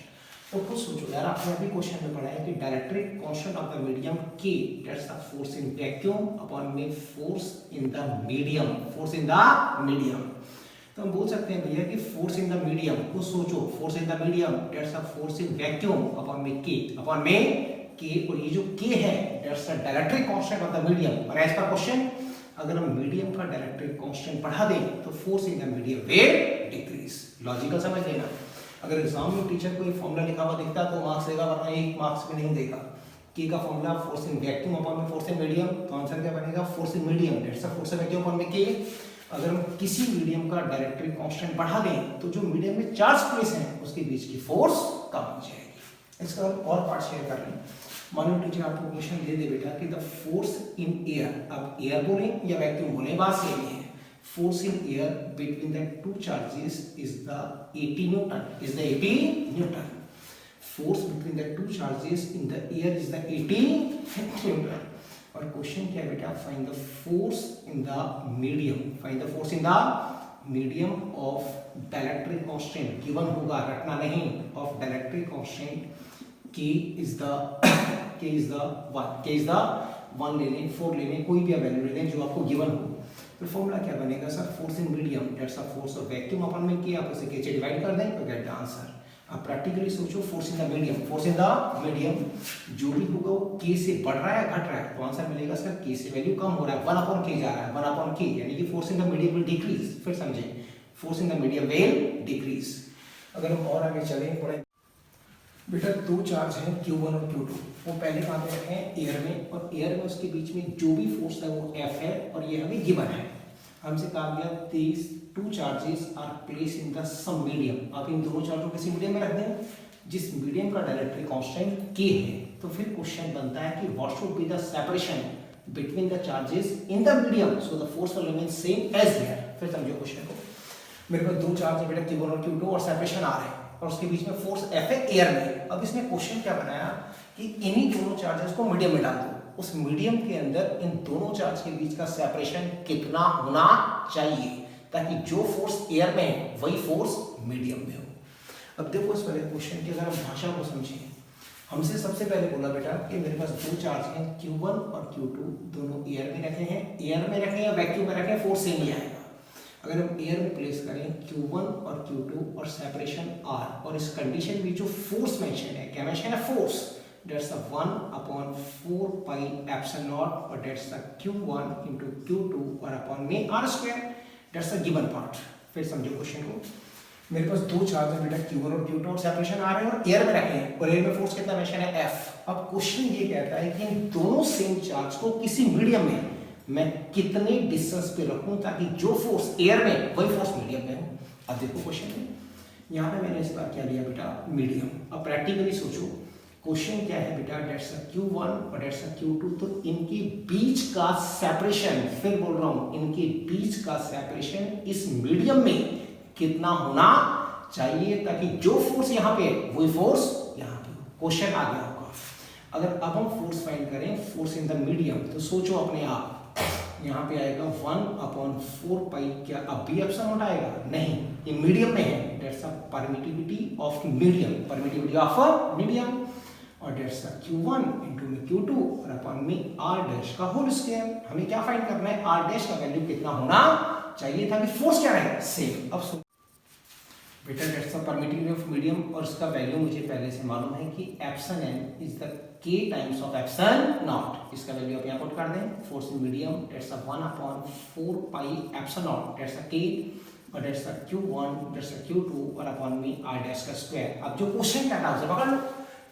तो खुद सोचो यार, आपने अभी क्वेश्चन में पढ़ा है कि dielectric constant of the medium k, that's the force in vacuum upon में force in the medium, force in the medium. तो हम बोल सकते हैं भैया कि फोर्स इन द मीडियम को सोचो, force in the medium that's the force in vacuum upon में k, अपॉन में k, और ये जो k है that's the dielectric constant of the medium. और एज पर क्वेश्चन, अगर हम मीडियम का डायरेक्ट्रिक कांस्टेंट बढ़ा दें तो force in the medium will decrease. Logical समझ लेना। अगर एग्जाम में टीचर को एक फॉर्मूला लिखा हुआ दिखता है तो मार्क्स देगा, वरना एक मार्क्स में नहीं देगा। k का formula force in vacuum upon में फोर्स इन मीडियम, तो आंसर क्या बनेगा, force in medium that's the force in vacuum upon में k। अगर हम किसी मीडियम का डायरेक्ट्रिक कांस्टेंट बढ़ा दें तो जो मीडियम में चार्ज प्लेस है उसके बीच की फोर्स कम हो जाएगी। इसका और पार्ट शेयर कर लें। मान लो टीचर आपको क्वेश्चन दे दे बेटा कि द फोर्स इन एयर, अब एयर बोलें या वैक्यूम बोलें बात सेम ही है, force in air between the two charges is the 80 Newton. Is the 80 Newton. Force between the two charges in the air is the 80 Newton. और क्वेश्चन क्या है बेटा, find the force in the medium. Find the force in the medium of dielectric constant. Given होगा, रटना नहीं, of dielectric constant K is the 1. K is the 1 ले लें, 4 ले लें, कोई भी वैल्यू ले लें जो आपको गिवन हो। तो फॉर्मूला क्या बनेगा sir, force in medium that's the force of vacuum upon में k, आप उसे k से डिवाइड कर दें तो गेट द आंसर। आप प्रैक्टिकली सोचो, force in the medium, force in the medium जो भी होगा वो k से बढ़ रहा है घट रहा है, तो आंसर मिलेगा सर k से वैल्यू कम हो रहा है, 1 अपॉन k जा रहा है, 1 अपॉन k, यानी कि force in the medium will decrease. फिर समझे, force in the medium will decrease. अगर हम और आगे चलें पढ़ें बेटा, दो चार्ज हैं Q1 और Q2, वो पहले कहाँ पे रखे हैं, एयर में, और एयर में उसके बीच में जो भी फोर्स है वो F है और ये हमें गिवन है। हमसे कहा गया these two charges are placed in the some medium, आप इन दोनों चार्ज को किसी मीडियम में रख दें जिस मीडियम का डायरेक्टरी कांस्टेंट k है। तो फिर क्वेश्चन बनता है कि what should be the separation between the charges in the medium so the force will remain same as there. फिर समझो क्वेश्चन को, मेरे पास दो चार्ज है बेटा Q1 और Q2 और सेपरेशन R है और उसके बीच में फोर्स F है एयर में। अब इसने क्वेश्चन क्या बनाया कि इन्हीं दोनों चार्जेस को मीडियम में डाल दो, उस मीडियम के अंदर इन दोनों चार्ज के बीच का सेपरेशन कितना होना चाहिए ताकि जो फोर्स एयर में है वही फोर्स मीडियम में हो। अब देखो इस वाले क्वेश्चन की अगर हम भाषा को समझें, हमसे सबसे पहले बोला बेटा कि मेरे पास दो चार्ज हैं Q1 और Q2, दोनों एयर में रखे हैं, एयर में रखे या वैक्यूम में रखे फोर्स सेम ही आएगा। अगर हम एयर में प्लेस करें Q1 और Q2 और सेपरेशन R और इस कंडीशन में जो फोर्स मेंशन है, क्या मेंशन है force, that's the 1/4 pi epsilon naught और that's the Q1 into Q2 और अपॉन में R square, that's the given part. फिर समझो क्वेश्चन को, मेरे पास दो चार्ज है बेटा Q1 और Q2 और सेपरेशन आ रहे हैं और एयर में रखे हैं और एयर में फोर्स कितना मेंशन है F। अब क्वेश्चन ये कहता है कि इन दोनों सेम चार्ज को किसी मीडियम में मैं कितने डिस्टेंस पे रखूं ताकि जो फोर्स एयर में वही फोर्स मीडियम में हो। अब देखो क्वेश्चन में यहाँ पे मैंने इस बार क्या लिया बेटा मीडियम। अब प्रैक्टिकली सोचो क्वेश्चन क्या है बेटा, दैट्स Q1 और दैट्स Q2, तो इनके बीच का सेपरेशन, फिर बोल रहा हूं इनके बीच का सेपरेशन इस मीडियम में कितना होना चाहिए ताकि जो फोर्स यहाँ पे वही फोर्स यहाँ पे। क्वेश्चन आ गया होगा। अगर अब हम फोर्स फाइंड करें, फोर्स इन द मीडियम, तो सोचो अपने आप यहाँ पे आएगा 1/4 पाई, क्या अब भी एप्सिलॉन नॉट आएगा? नहीं, ये मीडियम में है, that's the permittivity of medium, permittivity of medium, और दैट्स द Q1 into में Q2 और अपॉन में R डैश का होल स्क्वायर। हमें क्या फाइंड करना है, R डैश का वैल्यू कितना होना चाहिए ताकि फोर्स क्या रहे सेम। अब बेटा that's the permittivity of medium और इसका वैल्यू मुझे पहले से मालूम है कि epsilon n is the k times of epsilon not. इसका वैल्यू आप यहां पुट कर दें, force in medium that's the 1/4 pi epsilon naught, that's the k और that's the Q1 that's the Q2 और अपॉन में R डैश का स्क्वायर। अब जो क्वेश्चन कहता है उसे पकड़ लो,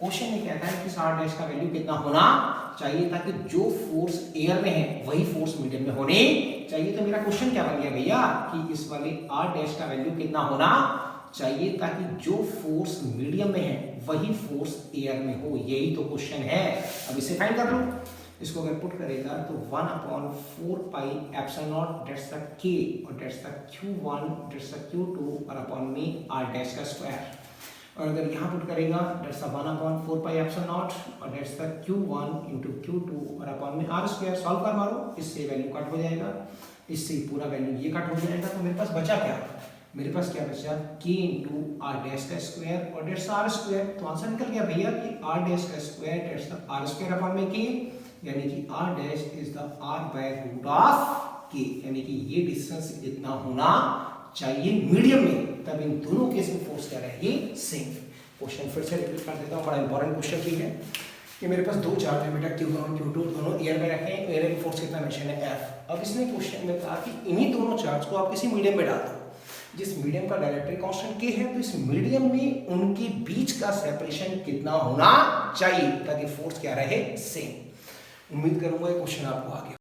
क्वेश्चन ये कहता है कि R डैश का वैल्यू कितना होना चाहिए ताकि जो फोर्स एयर में है वही फोर्स मीडियम में होनी चाहिए। तो मेरा क्वेश्चन क्या बन गया भैया कि इस वाले R डैश का वैल्यू कितना होना चाहिए ताकि जो फोर्स मीडियम में है वही फोर्स एयर में हो, यही तो क्वेश्चन है। अब इसे फाइंड कर लो, इसको अगर पुट करेगा तो 1/4 pi epsilon naught that's the k और that's the Q1 that's the Q2 और अपॉन में R डैश का स्क्वायर, और अगर यहाँ पुट करेगा that's the 1/4 pi epsilon naught और that's the Q1 into Q2 और अपॉन में R स्क्वायर। सॉल्व कर मारो, इससे वैल्यू कट हो जाएगा, इससे पूरा वैल्यू ये कट हो जाएगा, तो मेरे पास बचा क्या, मेरे पास क्या बचा k into R डैश का स्क्वायर और दैट्स R स्क्वायर। तो आंसर निकल गया भैया कि R डैश का square that's the R square upon में k, यानी कि R dash is the R by root of k, यानी कि ये डिस्टेंस इतना होना चाहिए मीडियम में, तब इन दोनों केस में फोर्स क्या रहेगी सेम। क्वेश्चन फिर से रिपीट कर देता हूँ, बड़ा इंपॉर्टेंट क्वेश्चन भी है कि मेरे पास दो चार्ज है बेटा Q1 और Q2, दोनों एयर में रखे हैं, एयर में फोर्स कितना मेंशन है F। अब इसने क्वेश्चन में कहा कि इन्हीं दोनों चार्ज को आप किसी मीडियम में डाल दो जिस मीडियम का डायरेक्टरी कांस्टेंट k है, तो इस मीडियम में उनके बीच का सेपरेशन कितना होना चाहिए ताकि फोर्स क्या रहे सेम। उम्मीद करूंगा ये क्वेश्चन आपको आ गया।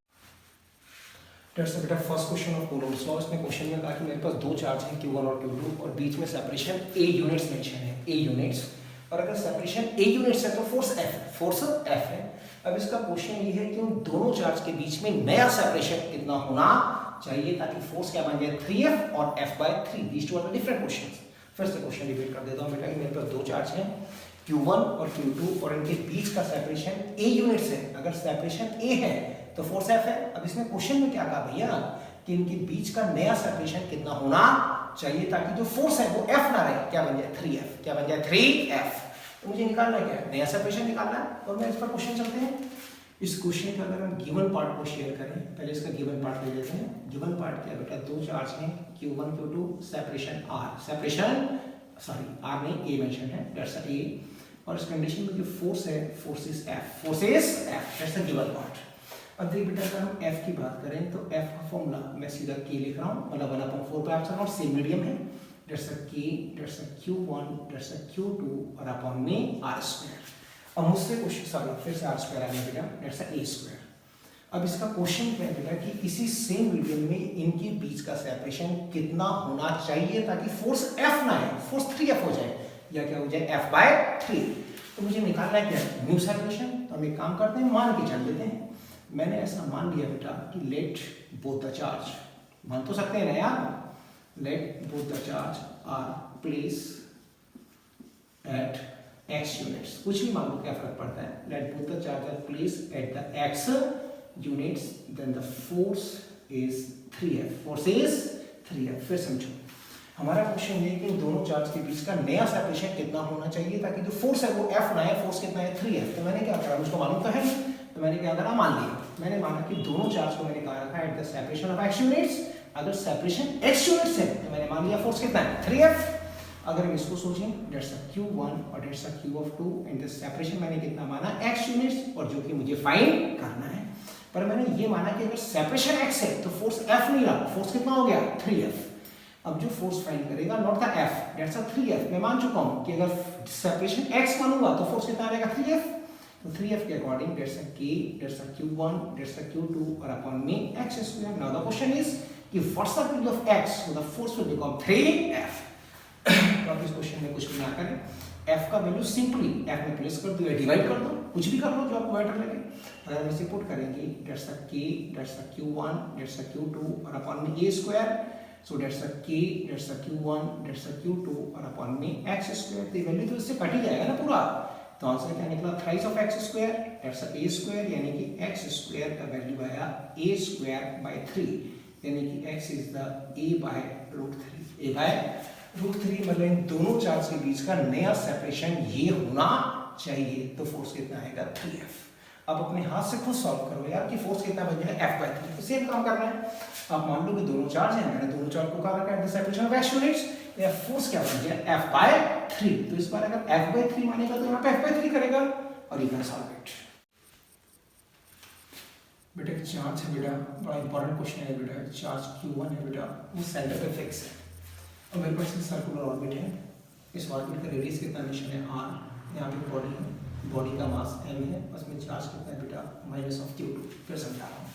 दैट्स बेटा first question of Coulomb's law. इसमें क्वेश्चन में कहा कि मेरे पास दो चार्ज हैं Q1 और Q2 और बीच में सेपरेशन a यूनिट्स मेंशन है, a यूनिट्स, और अगर सेपरेशन a यूनिट्स है तो फोर्स F है। अब इसका क्वेश्चन ये है कि उन दोनों चार्ज के बीच में नया सेपरेशन कितना होना चाहिए ताकि फोर्स क्या बन जाए 3F और F/3। These two are the different questions. फिर से क्वेश्चन रिपीट कर देता हूं बेटा कि मेरे पास दो चार्ज हैं Q1 और Q2 और इनके बीच का सेपरेशन a यूनिट्स है। अगर सेपरेशन a है तो फोर्स F है। अब इसमें क्वेश्चन में क्या कहा भैया कि इनके बीच का नया सेपरेशन कितना होना चाहिए ताकि जो फोर्स है वो F ना रहे, क्या बन जाए 3F, क्या बन जाए 3F। तो मुझे निकालना क्या है, नया सेपरेशन निकालना है, और मैं इस पर क्वेश्चन चलते हैं। इस क्वेश्चन का अगर हम गिवन पार्ट को शेयर करें, पहले इसका गिवन पार्ट ले लेते हैं। गिवन पार्ट क्या बेटा, दो चार्ज हैं Q1 Q2, सेपरेशन R में A मेंशन है, दैट्स A, और इस कंडीशन में जो फोर्स है force is F, that's the given part. अब देख बेटा अगर हम F की बात करें तो F का फॉर्मूला मैं सीधा K लिख रहा हूँ, मतलब 1/4 pi epsilon naught, same medium है, that's K, that's Q1, that's Q2 और अपॉन में R स्क्वायर। अब मुझसे क्वेश्चन फिर से R स्क्वायर आ गया बेटा, दैट्स A स्क्वायर। अब इसका क्वेश्चन क्या है बेटा कि इसी सेम मीडियम में इनके बीच का सेपरेशन कितना होना चाहिए ताकि फोर्स F ना है, फोर्स 3F हो जाए, या क्या हो जाए F/3। तो मुझे निकालना है क्या, न्यू सेपरेशन। तो हम एक काम करते हैं, मान के चल देते हैं। मैंने ऐसा मान लिया बेटा कि लेट बोथ द चार्ज, मान तो सकते हैं ना यार, let both the charge are place at x units, कुछ भी मान लो, क्या फर्क पड़ता है। Let both the charge are place at the x units, then the force is 3F, force is 3F। फिर समझो, हमारा क्वेश्चन ये है कि इन दोनों चार्ज के बीच का नया सेपरेशन कितना होना चाहिए ताकि जो फोर्स है वो F ना है, फोर्स कितना है 3F। तो मैंने क्या करा, मुझको मालूम तो है, तो मैंने क्या करा, मान लिया। मैंने माना कि दोनों चार्ज को मैंने कहा रखा at the separation of x units. अगर सेपरेशन x यूनिट्स है तो मैंने मान लिया फोर्स कितना है 3F। अगर हम इसको सोचें, डेट्स अ Q1 और dates a Q2 and the separation मैंने कितना माना x यूनिट्स, और जो कि मुझे फाइंड करना है। पर मैंने ये माना कि अगर सेपरेशन x है तो फोर्स F नहीं रहा, फोर्स कितना हो गया 3F। अब जो फोर्स फाइंड करेगा not the F, dates a 3F। मैं मान चुका हूं कि अगर सेपरेशन x मानूंगा तो फोर्स कितना आएगा 3F। तो 3F के according that's a K, that's a Q1, that's a Q2 और अपॉन में x square. Now the question is कि what's the value of x, so the force will become 3F। तो आप इस क्वेश्चन में कुछ भी ना करें, f का वैल्यू सिंपली f में प्लेस कर दो या डिवाइड कर दो, कुछ भी कर लो जो आपको बेटर लगे। अगर हम इसे पुट करेंगे, dates a k, that's a Q1, that's a Q2 और अपॉन में a square, so that's a k, that's a Q1, that's a Q2 और अपॉन में x स्क्वायर। तो ये वैल्यू तो इससे कट ही जाएगा ना पूरा। तो आंसर क्या निकला, thrice of x square, that's a a square, यानी कि x स्क्वायर का वैल्यू आया a स्क्वायर बाय 3, यानी कि x is the a by √3। a by √3 मतलब इन दोनों चार्ज के बीच का नया सेपरेशन ये होना चाहिए। तो फोर्स कितना आएगा 3F। अब अपने हाथ से खुद सॉल्व करो यार कि फोर्स कितना बन जाएगा F/3। तो सेम काम करना है। आप मान लो कि दोनों चार्ज हैं, मैंने दोनों चार्ज को कहा at the separation of x units, या फोर्स क्या बन जाएगा F/3। तो इस बार अगर F/3 मानेगा तो यहाँ पे F/3 करेगा और यू कैन सॉल्व इट। बेटा एक चार्ज है बेटा, बड़ा इंपॉर्टेंट क्वेश्चन है बेटा। चार्ज Q1 है बेटा, वो सेंटर पे फिक्स है और मेरे पास एक सर्कुलर ऑर्बिट है। इस ऑर्बिट का रेडियस कितना, निशान है r। यहाँ पे बॉडी है, बॉडी का मास m है, उसमें चार्ज कितना है बेटा -Q2। फिर समझा रहा हूँ,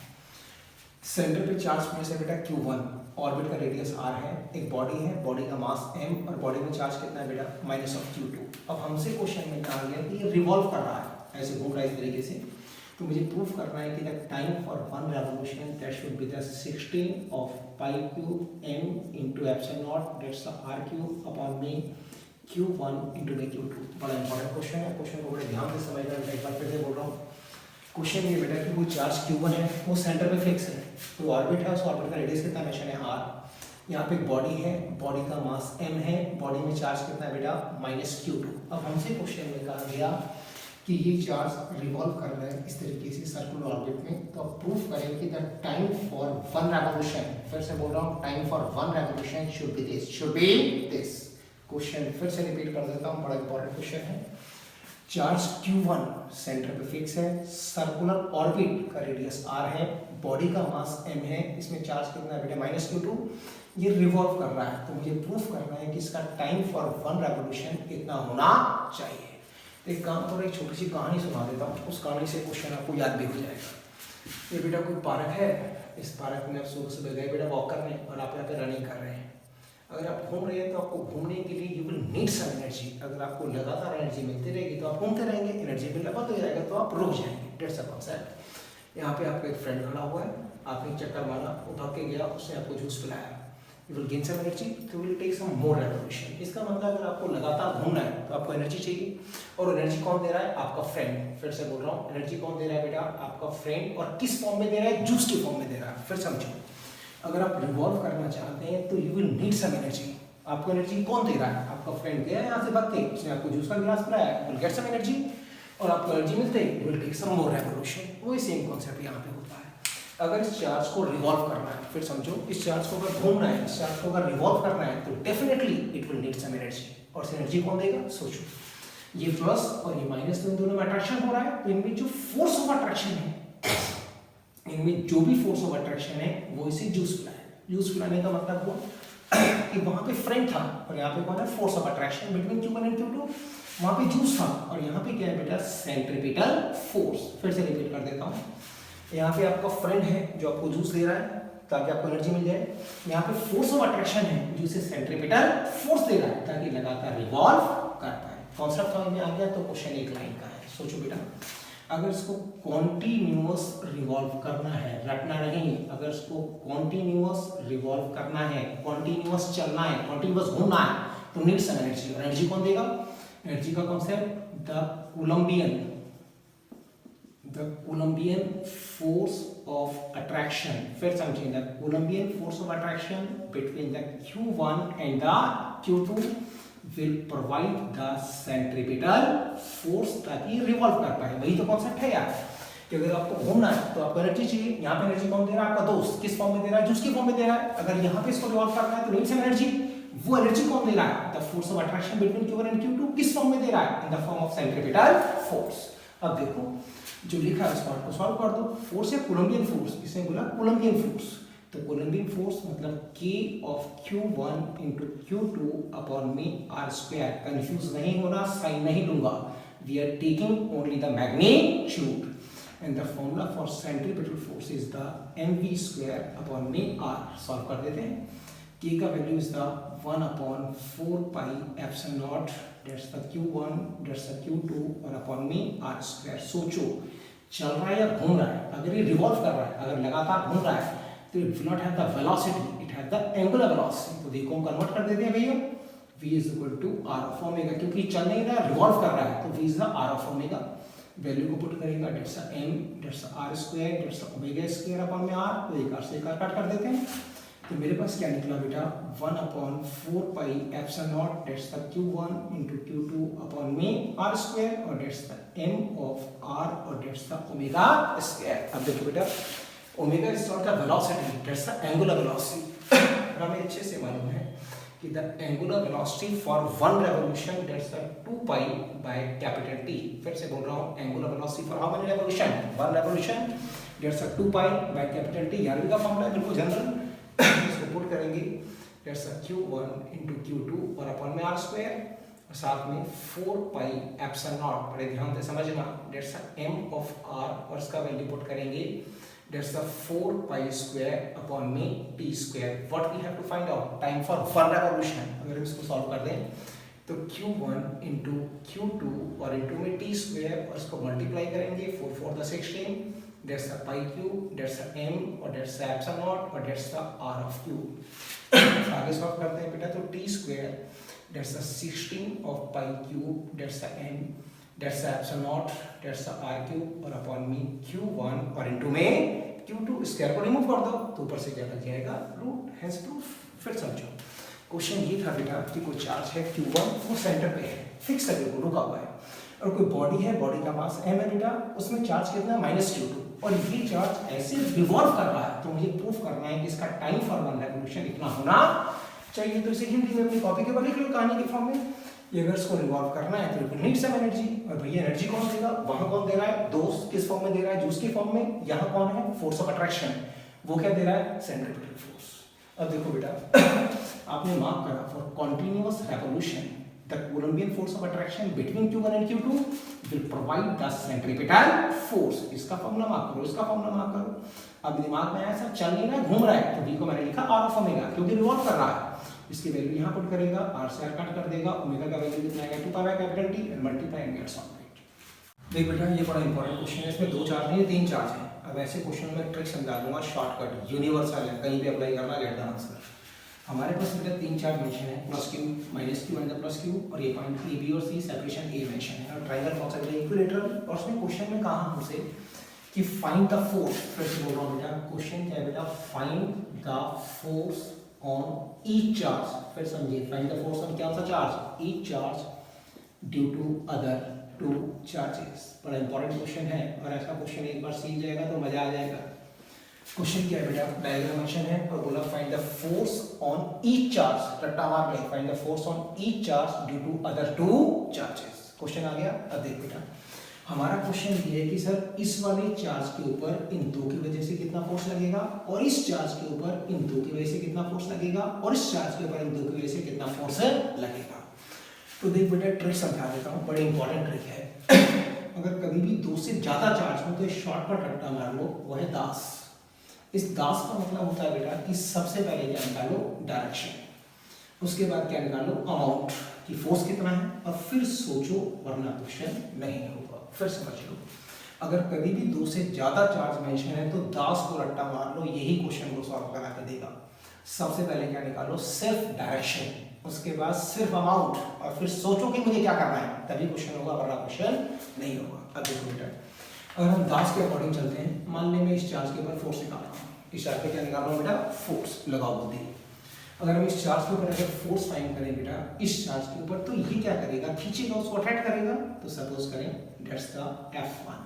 सेंटर पे चार्ज प्लेस है बेटा Q1, ऑर्बिट का रेडियस r है, एक बॉडी है, बॉडी का मास m और बॉडी में चार्ज कितना है बेटा -Q2। अब हमसे क्वेश्चन में कहा गया कि ये रिवॉल्व कर रहा है, ऐसे घूम रहा है इस तरीके से। तो मुझे प्रूफ करना है कि the time for one revolution that should be the 16 of π³ m into epsilon naught, that's the r³ upon में Q1 into में Q2। बड़ा इंपॉर्टेंट क्वेश्चन है, क्वेश्चन को बड़े ध्यान से समझना है। एक बार फिर से बोल रहा हूँ, क्वेश्चन ये बेटा कि वो चार्ज Q1 है, वो सेंटर पे फिक्स है, तो ऑर्बिट है, उस ऑर्बिट का रेडियस कितना मेंशन है r। यहाँ पे एक बॉडी है, बॉडी का मास m है, बॉडी में चार्ज कितना है बेटा -Q2। अब हमसे क्वेश्चन में कहा गया कि ये चार्ज रिवॉल्व कर रहा है इस तरीके से सर्कुलर ऑर्बिट में। तो अब प्रूफ करें कि the time for one revolution, फिर से बोल रहा हूँ, time for one revolution should be this. Question फिर से रिपीट कर देता हूँ, बड़ा इंपॉर्टेंट क्वेश्चन है। चार्ज Q1 सेंटर पे फिक्स है, सर्कुलर ऑर्बिट का रेडियस r है, बॉडी का मास m है, इसमें चार्ज कितना है बेटा -Q2। ये रिवॉल्व कर रहा है, तो मुझे प्रूफ करना है कि इसका टाइम फॉर वन रेवोल्यूशन कितना होना चाहिए। तो एक काम करो, एक छोटी सी कहानी सुना देता हूँ, उस कहानी से क्वेश्चन आपको याद भी हो जाएगा। ये बेटा कोई पार्क है, इस पार्क में आप सुबह सुबह गए बेटा वॉक करने और आप यहाँ पे रनिंग कर रहे हैं। अगर आप घूम रहे हैं तो आपको घूमने के लिए you will need some energy. अगर आपको लगातार एनर्जी मिलती रहेगी तो आप घूमते रहेंगे, एनर्जी बिल लगा तो जाएगा तो आप रुक जाएंगे। Dates a concept. यहाँ पे आपका एक फ्रेंड खड़ा हुआ है, आपने चक्कर मारा, वो भाग के गया, उसने आपको जूस पिलाया, you will gain some energy, so will take some more revolution। इसका मतलब अगर आपको लगातार घूमना है तो आपको एनर्जी चाहिए, और एनर्जी कौन दे रहा है, आपका फ्रेंड। फिर से बोल रहा हूँ, एनर्जी कौन दे रहा है बेटा, आपका फ्रेंड। और किस फॉर्म में दे रहा है, जूस के फॉर्म में दे रहा है। फिर समझो, अगर आप रिवॉल्व करना चाहते हैं तो you will need some energy. आपको एनर्जी कौन दे रहा है, आपका फ्रेंड गया यहाँ से भाग के, उसने आपको जूस का गिलास पिलाया, विल गेट सम एनर्जी, और आपको एनर्जी मिलते ही will take some more revolution. वही सेम कॉन्सेप्ट यहाँ पे होता है। अगर इस चार्ज को रिवॉल्व करना है, फिर समझो, इस चार्ज को अगर घूमना है, इस चार्ज को अगर रिवॉल्व करना है तो definitely it will need some energy. और इस एनर्जी कौन देगा, सोचो, ये प्लस और ये माइनस, तो इन दोनों में अट्रैक्शन हो रहा है, तो इनमें जो फोर्स ऑफ अट्रैक्शन है, इनमें जो भी फोर्स ऑफ अट्रैक्शन है वो इसे जूस पिलाए। जूस पिलाने का मतलब हुआ कि वहां पे फ्रेंड था और यहाँ पे कौन है, force of attraction between Q1 and Q2। वहां पे जूस था और यहाँ पे क्या है बेटा, सेंट्रीपिटल फोर्स। फिर से रिपीट कर देता हूँ, यहाँ पे आपका फ्रेंड है जो आपको जूस दे रहा है ताकि आपको एनर्जी मिल जाए। यहाँ पे फोर्स ऑफ अट्रैक्शन है जो इसे सेंट्रीपिटल फोर्स दे रहा है ताकि लगातार रिवॉल्व कर पाए। कॉन्सेप्ट समझ में आ गया? तो क्वेश्चन एक लाइन का है, सोचो बेटा। अगर इसको कॉन्टिन्यूअस रिवॉल्व करना है, रटना नहीं, अगर इसको कॉन्टिन्यूअस रिवॉल्व करना है, कॉन्टिन्यूअस चलना है, कॉन्टिन्यूअस घूमना है, तो नीड्स एन एनर्जी। और एनर्जी कौन देगा? एनर्जी का concept the Coulombian force of attraction। फिर समझिए, the Coulombian force of attraction between the Q1 and the Q2 will provide the centripetal force ताकि रिवॉल्व कर पाए। वही तो कॉन्सेप्ट है यार कि अगर आपको घूमना है तो आपको एनर्जी चाहिए। यहाँ पे एनर्जी कौन दे रहा है? आपका दोस्त। किस फॉर्म में दे रहा है? जूस की फॉर्म में दे रहा है। अगर यहाँ पे इसको रिवॉल्व करना है तो नीड्स एन एनर्जी। वो एनर्जी कौन दे रहा है? The force of attraction between Q1 and Q2 किस फॉर्म में दे रहा है? In the form of centripetal force. अब देखो जो लिखा है इस पार्ट को सॉल्व कर दो। फोर्स है कोलंबियन फोर्स, इसने बोला कोलंबियन फोर्स। तो कोलंबियन फोर्स मतलब K of Q1 into Q2 upon में R स्क्वायर। कंफ्यूज नहीं होना, साइन नहीं लूंगा। We are taking only the magnitude and the formula for centripetal force is the mv square upon में R। सॉल्व कर देते हैं। K का value is the 1 upon 4 pi epsilon naught, that's the Q1, that's the Q2 और अपॉन में R स्क्वायर। सोचो चल रहा है या घूम रहा है? अगर ये रिवॉल्व कर रहा है, अगर लगातार घूम रहा है तो it will not have the velocity, it have the angular velocity. तो देखो हम कन्वर्ट कर देते हैं भैया, v is equal to r of omega, क्योंकि चल नहीं रहा, रिवॉल्व कर रहा है, तो v is the r of omega. Value को पुट करेगा, that's m, that's r square, that's omega square upon में r। तो एक r से एक r कट कर देते हैं। तो मेरे पास क्या निकला बेटा? 1 upon 4 pi epsilon naught, that's the Q1 into Q2 upon में R स्क्वायर और that's the m of R और दैट्स द ओमेगा स्क्वायर। अब देखो बेटा, omega is not the velocity, that's the angular velocity. हमें अच्छे से मालूम है कि the angular velocity for one revolution that's the 2 pi by capital T। फिर से बोल रहा हूँ, angular velocity for how many revolution? One revolution, that's the 2 pi by capital T। यार का फॉर्मूला है बिल्कुल जनरल, इसको पुट करेंगे, दैट्स Q1 इंटू Q2 और अपॉन में R स्क्वायर और साथ में 4 पाई एप्सिलॉन नॉट। बड़े ध्यान से समझना, दैट्स m ऑफ R और इसका वैल्यू पुट करेंगे, दैट्स 4 पाई स्क्वायर अपॉन में T square. What we have to find out? Time for one revolution. अगर हम इसको सॉल्व कर दें तो Q1 इंटू Q2 और इंटू में T स्क्वायर और इसको मल्टीप्लाई करेंगे, 4 4 the 16, that's the pi cube, that's the m और that's the epsilon naught और that's the r of q। आगे सॉल्व करते हैं बेटा, तो t square that's the 16 of pi cube, that's the m, that's the epsilon naught, that's the r cube और अपॉन में q1 और इनटू में q2। स्क्वायर को रिमूव कर दो तो ऊपर से क्या लग जाएगा? रूट। Hence proof. फिर समझो, क्वेश्चन ये था बेटा कि कोई चार्ज है Q1, वो सेंटर पे है, फिक्स है, बिल्कुल रुका हुआ है, और कोई बॉडी है, बॉडी का मास m है बेटा, उसमें चार्ज कितना है? -Q2, और ये चार्ज ऐसे रिवॉल्व कर रहा है। तो मुझे प्रूफ करना है कि इसका टाइम फॉर वन रेवोल्यूशन इतना होना चाहिए। तो इसे हिंदी में अपनी कॉपी के ऊपर लिख लो कहानी के फॉर्म में। ये अगर इसको रिवॉल्व करना है तो इट नीड्स सम एनर्जी, और भैया एनर्जी कौन देगा? वहां कौन दे रहा है? दोस्त। किस फॉर्म में दे रहा है? जूस के फॉर्म में। यहाँ कौन है? Force of attraction. वो क्या दे रहा है? Centripetal force. अब देखो बेटा, आपने मार्क करा for continuous revolution the Coulombian force of attraction between Q1 and Q2 will provide the centripetal force। इसका फॉर्मूला मार्क करो, इसका फॉर्मूला मार्क करो। अब दिमाग में आया सर चल नहीं रहा है, घूम रहा है, तो v को मैंने लिखा r ऑफ ओमेगा, क्योंकि रिवॉल्व कर रहा है। इसकी वैल्यू यहाँ पुट करेगा, r से r कट कर देगा, ओमेगा का वैल्यू कितना आएगा? 2 pi by capital T and multiply and gets operate. देख बेटा, ये बड़ा इंपॉर्टेंट क्वेश्चन है, इसमें 2 चार्ज नहीं 3 चार्ज है। अब ऐसे क्वेश्चन में ट्रिक समझा दूंगा, शॉर्टकट यूनिवर्सल है, कहीं भी अप्लाई करना, गेट द आंसर। हमारे पास बेटा 3 चार्ज मेंशन है, +q, -q एंड +q, और ये पॉइंट ए बी और सी सेपरेशन ए मेंशन है, और ट्रायंगल कॉन्सेप्ट है इक्विलेटरल। और उसमें क्वेश्चन में कहा हमसे कि फाइंड द फोर्स। फिर से बोल रहा हूँ बेटा, क्वेश्चन क्या है बेटा? Find the force on each charge. फिर समझिए, फाइंड द फोर्स ऑन क्या सा charge? Each charge due to other 2 charges. बड़ा इंपॉर्टेंट क्वेश्चन है, और ऐसा क्वेश्चन एक बार सीख जाएगा तो मजा आ जाएगा। क्वेश्चन क्या है बेटा? डायग्राम मेंशन है और बोला find the force on each charge. रट्टा मार ले, find the force on each charge due to other 2 charges. Question आ गया। अब देख बेटा, हमारा क्वेश्चन ये है कि सर इस वाले चार्ज के ऊपर इन 2 की वजह से कितना फोर्स लगेगा, और इस चार्ज के ऊपर इन 2 की वजह से कितना फोर्स लगेगा, और इस चार्ज के ऊपर इन 2 की वजह से कितना फोर्स लगेगा। तो देख बेटा, ट्रिक समझा देता हूँ, बड़ी इंपॉर्टेंट ट्रिक है। अगर कभी भी दो से ज्यादा चार्ज हो तो एक शॉर्टकट रट्टा मार लो, वो है दास। इस दास का मतलब होता है बेटा कि सबसे पहले क्या निकालो, डायरेक्शन, उसके बाद क्या निकालो, अमाउंट कि फोर्स कितना है, और फिर सोचो वरना क्वेश्चन नहीं होगा। फिर समझ लो, अगर कभी भी दो से ज्यादा चार्ज मेंशन है तो दास को रट्टा मार लो, यही क्वेश्चन को सॉल्व करा के देगा। सबसे पहले क्या निकालो, सिर्फ डायरेक्शन, उसके बाद सिर्फ अमाउंट, और फिर सोचो कि मुझे क्या करना है, तभी क्वेश्चन होगा वरना क्वेश्चन नहीं होगा। अब देखो बेटा, अगर हम दास के अकॉर्डिंग चलते हैं, मान लें मैं इस चार्ज के ऊपर फोर्स निकाल रहा हूँ, इस चार्ज पे क्या निकाल रहा हूँ बेटा, फोर्स लगाओ बुद्धि। अगर हम इस चार्ज के ऊपर अगर फोर्स फाइंड करें बेटा, इस चार्ज के ऊपर, तो ये क्या करेगा, खींचेगा, उसको अट्रैक्ट करेगा। तो सपोज करें दैट्स द F1,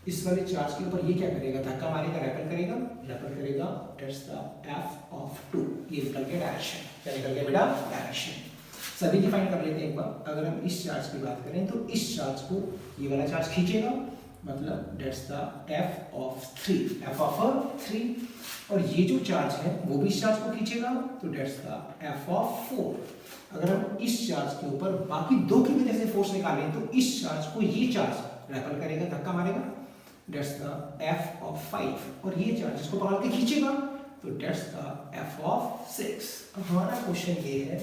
इस वाले चार्ज के ऊपर ये क्या करेगा, धक्का मारेगा, रेपल करेगा, दैट्स द F(2). ये निकल के डायरेक्शन, क्या निकल गया बेटा, डायरेक्शन। सभी की फाइंड कर लेते हैं एक बार। अगर हम इस चार्ज की बात करें तो इस चार्ज को ये वाला चार्ज खींचेगा, मतलब दैट्स द F(3), और ये जो चार्ज है वो भी इस चार्ज को खींचेगा, तो दैट्स द F(4). अगर हम इस चार्ज के ऊपर बाकी दो की वजह से फोर्स निकालें तो इस चार्ज को ये चार्ज रेपल करेगा, धक्का मारेगा, दैट्स द F(5), और ये चार्ज इसको पकड़ के खींचेगा, तो दैट्स द F(6). अब हमारा क्वेश्चन ये है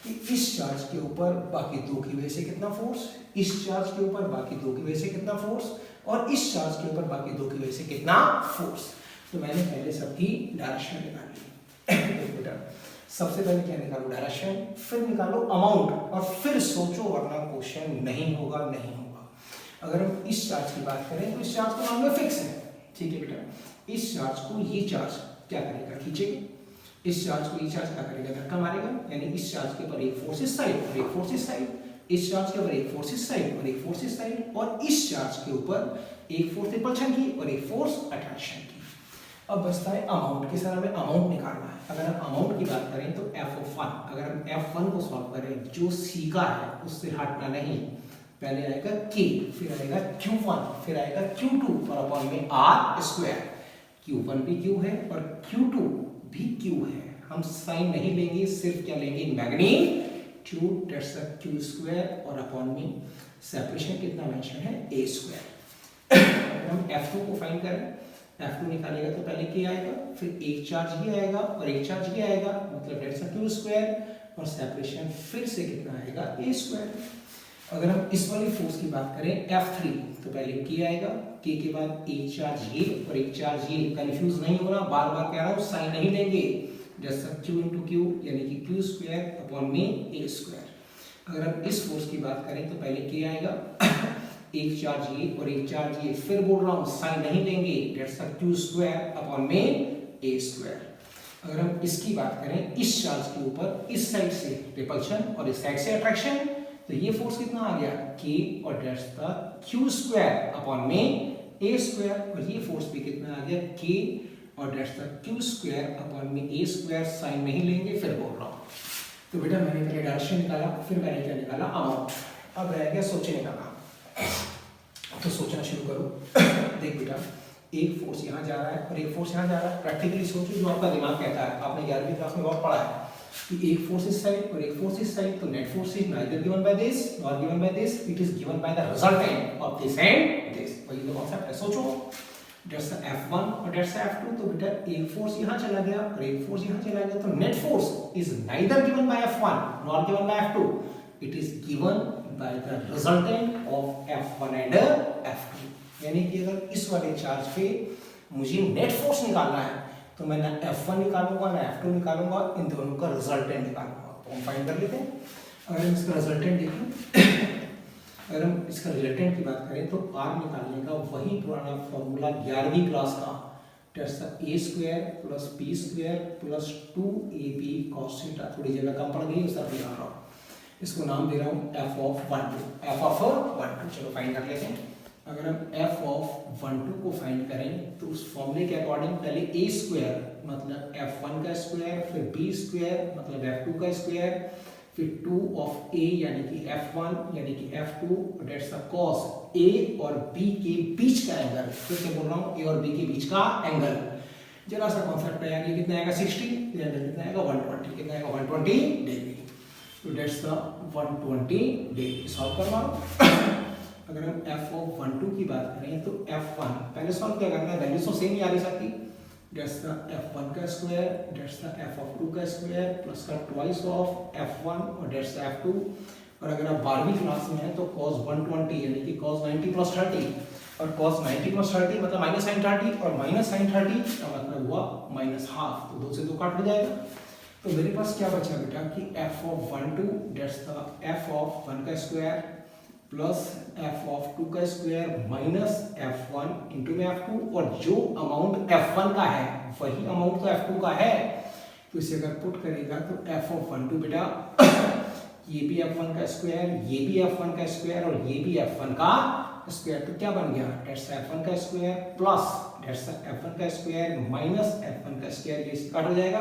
कि इस चार्ज के ऊपर बाकी दो की वजह से कितना फोर्स, इस चार्ज के ऊपर बाकी दो की वजह से कितना फोर्स, और इस चार्ज के ऊपर बाकी दो की वजह से कितना फोर्स। तो मैंने पहले सबकी डायरेक्शन निकाली। बेटा सबसे पहले क्या निकालो, डायरेक्शन, फिर निकालो अमाउंट, और फिर सोचो वरना क्वेश्चन नहीं होगा, नहीं होगा। अगर हम इस चार्ज की बात करें तो इस चार्ज का मान लो फिक्स है, ठीक है बेटा। इस चार्ज को ये चार्ज क्या करेगा, खींचेगा, इस चार्ज को ये चार्ज क्या करेगा, धक्का मारेगा, यानी इस चार्ज के ऊपर एक फोर्स इस साइड और एक फोर्स इस साइड, इस चार्ज के ऊपर एक फोर्स इस साइड और एक फोर्स इस साइड, और इस चार्ज के ऊपर एक फोर्स रिपल्शन की और एक फोर्स अट्रैक्शन की। अब बचता है अमाउंट, किस तरह हमें अमाउंट निकालना है। अगर हम अमाउंट की बात करें तो F(1), अगर हम F1 को सॉल्व करें, जो सीखा है उससे हटना नहीं, पहले आएगा K, फिर आएगा Q1, फिर आएगा Q2, और अपॉन में R²। Q1 भी Q है और Q2 भी Q है। हम साइन नहीं लेंगे, सिर्फ क्या लेंगे, मैग्नीट्यूड, दैट्स द Q², और अपॉन में सेपरेशन कितना मेंशन है, A²। अगर हम F2 को फाइंड करें, F2 निकालेगा तो पहले K आएगा, फिर एक चार्ज ये आएगा और एक चार्ज ये आएगा, मतलब दैट्स द Q², और सेपरेशन फिर से कितना आएगा, A²। अगर हम इस वाली फोर्स की बात करें F3, तो पहले K आएगा, K के बाद एक चार्ज ये और एक चार्ज ये, कंफ्यूज नहीं होना, बार बार कह रहा हूँ, साइन नहीं लेंगे, जैसा Q into Q यानी कि Q² अपॉन में A²। अगर हम इस फोर्स की बात करें तो पहले K आएगा, एक चार्ज ये और एक चार्ज ये, फिर बोल रहा हूँ साइन नहीं लेंगे, दैट्स द Q² अपॉन में A²। अगर हम इसकी बात करें, इस चार्ज के ऊपर इस साइड से रिपल्शन और इस साइड से अट्रैक्शन, तो ये फोर्स कितना आ गया, K, और दैट्स द Q² अपॉन में A², और ये फोर्स भी कितना आ गया, K, और दैट्स द Q² अपॉन में A², साइन नहीं लेंगे, फिर बोल रहा हूँ। तो बेटा मैंने पहले डायरेक्शन निकाला, फिर मैंने क्या निकाला, अमाउंट। अब रह गया सोचने का काम, तो सोचना शुरू करो। देख बेटा, एक फोर्स यहाँ जा रहा है और एक फोर्स यहाँ जा रहा है, प्रैक्टिकली सोचो, जो आपका दिमाग कहता है, आपने 11वीं क्लास में बहुत पढ़ा है कि एक फोर्स इस साइड और एक फोर्स इस साइड, तो net force is neither given by this nor given by this, it is given by the resultant of this and this. वही तो कॉन्सेप्ट है, सोचो, दैट्स द F1 और दैट्स द F2, तो बेटा एक फोर्स यहाँ चला गया और एक फोर्स यहाँ चला गया, तो net force is neither given by F1 nor given by F2, it is given by the resultant of F1 and F2। यानी कि अगर इस वाले चार्ज पे मुझे नेट फोर्स निकालना है तो मैं ना F1 निकालूंगा ना F2 निकालूंगा, इन दोनों का रिजल्टेंट निकालूंगा। तो हम फाइंड कर लेते हैं। अगर हम इसका रिजल्टेंट देखें, अगर हम इसका रिजल्टेंट की बात करें तो R निकालने का वही पुराना फॉर्मूला 11वीं क्लास का, that's the A² plus B² plus 2AB cos theta. थोड़ी जगह कम पड़ गई, उसका निकाल रहा हूँ, इसको नाम दे रहा हूँ F(1)2। चलो फाइंड कर लेते हैं। अगर हम F(1)2 को फाइंड करें तो उस फॉर्मूले के अकॉर्डिंग पहले A² मतलब F1 का स्क्वायर, फिर B² मतलब F2 का स्क्वायर, फिर 2 of A यानी कि F1 यानी कि F2, that's the cos A और B के बीच का एंगल। फिर से बोल रहा हूँ, A और B के बीच का एंगल। जरा सा कॉन्सेप्ट है यार, ये कितना आएगा 60, कितना आएगा 120, कितना आएगा 120 डिग्री, तो दैट्स द 120 डिग्री। सॉल्व करना। अगर हम एफ ऑफ 1 2 की बात करें तो F1 पहले सॉल्व क्या करना है, वैल्यूज तो सेम ही आ रही सकती, डेट्स द F1 का square, that's the F of 2 का स्क्वायर प्लस का ट्वाइस ऑफ F1 और डेट्स द F2। और अगर आप 12वीं क्लास में हैं तो cos 120 यानी कि cos 90 प्लस 30 और cos 90 प्लस 30 मतलब माइनस साइन 30 और माइनस साइन 30 का मतलब हुआ माइनस हाफ, तो 2 से 2 काट हो जाएगा। तो मेरे पास क्या बचा बेटा कि F of 1 2 that's the F of 1 का स्क्वायर प्लस F ऑफ 2 का स्क्वायर माइनस F1 इंटू में F2 और जो अमाउंट F1 का है वही अमाउंट तो F2 का है, तो इसे अगर पुट करेगा तो F ऑफ 1 2 बेटा ये भी F1 का स्क्वायर, ये भी F1 का स्क्वायर और ये भी F1 का स्क्वायर, तो क्या बन गया डेट्स F1 का स्क्वायर प्लस डेट्स F1 का स्क्वायर माइनस F1 का स्क्वायर, ये काट हो जाएगा।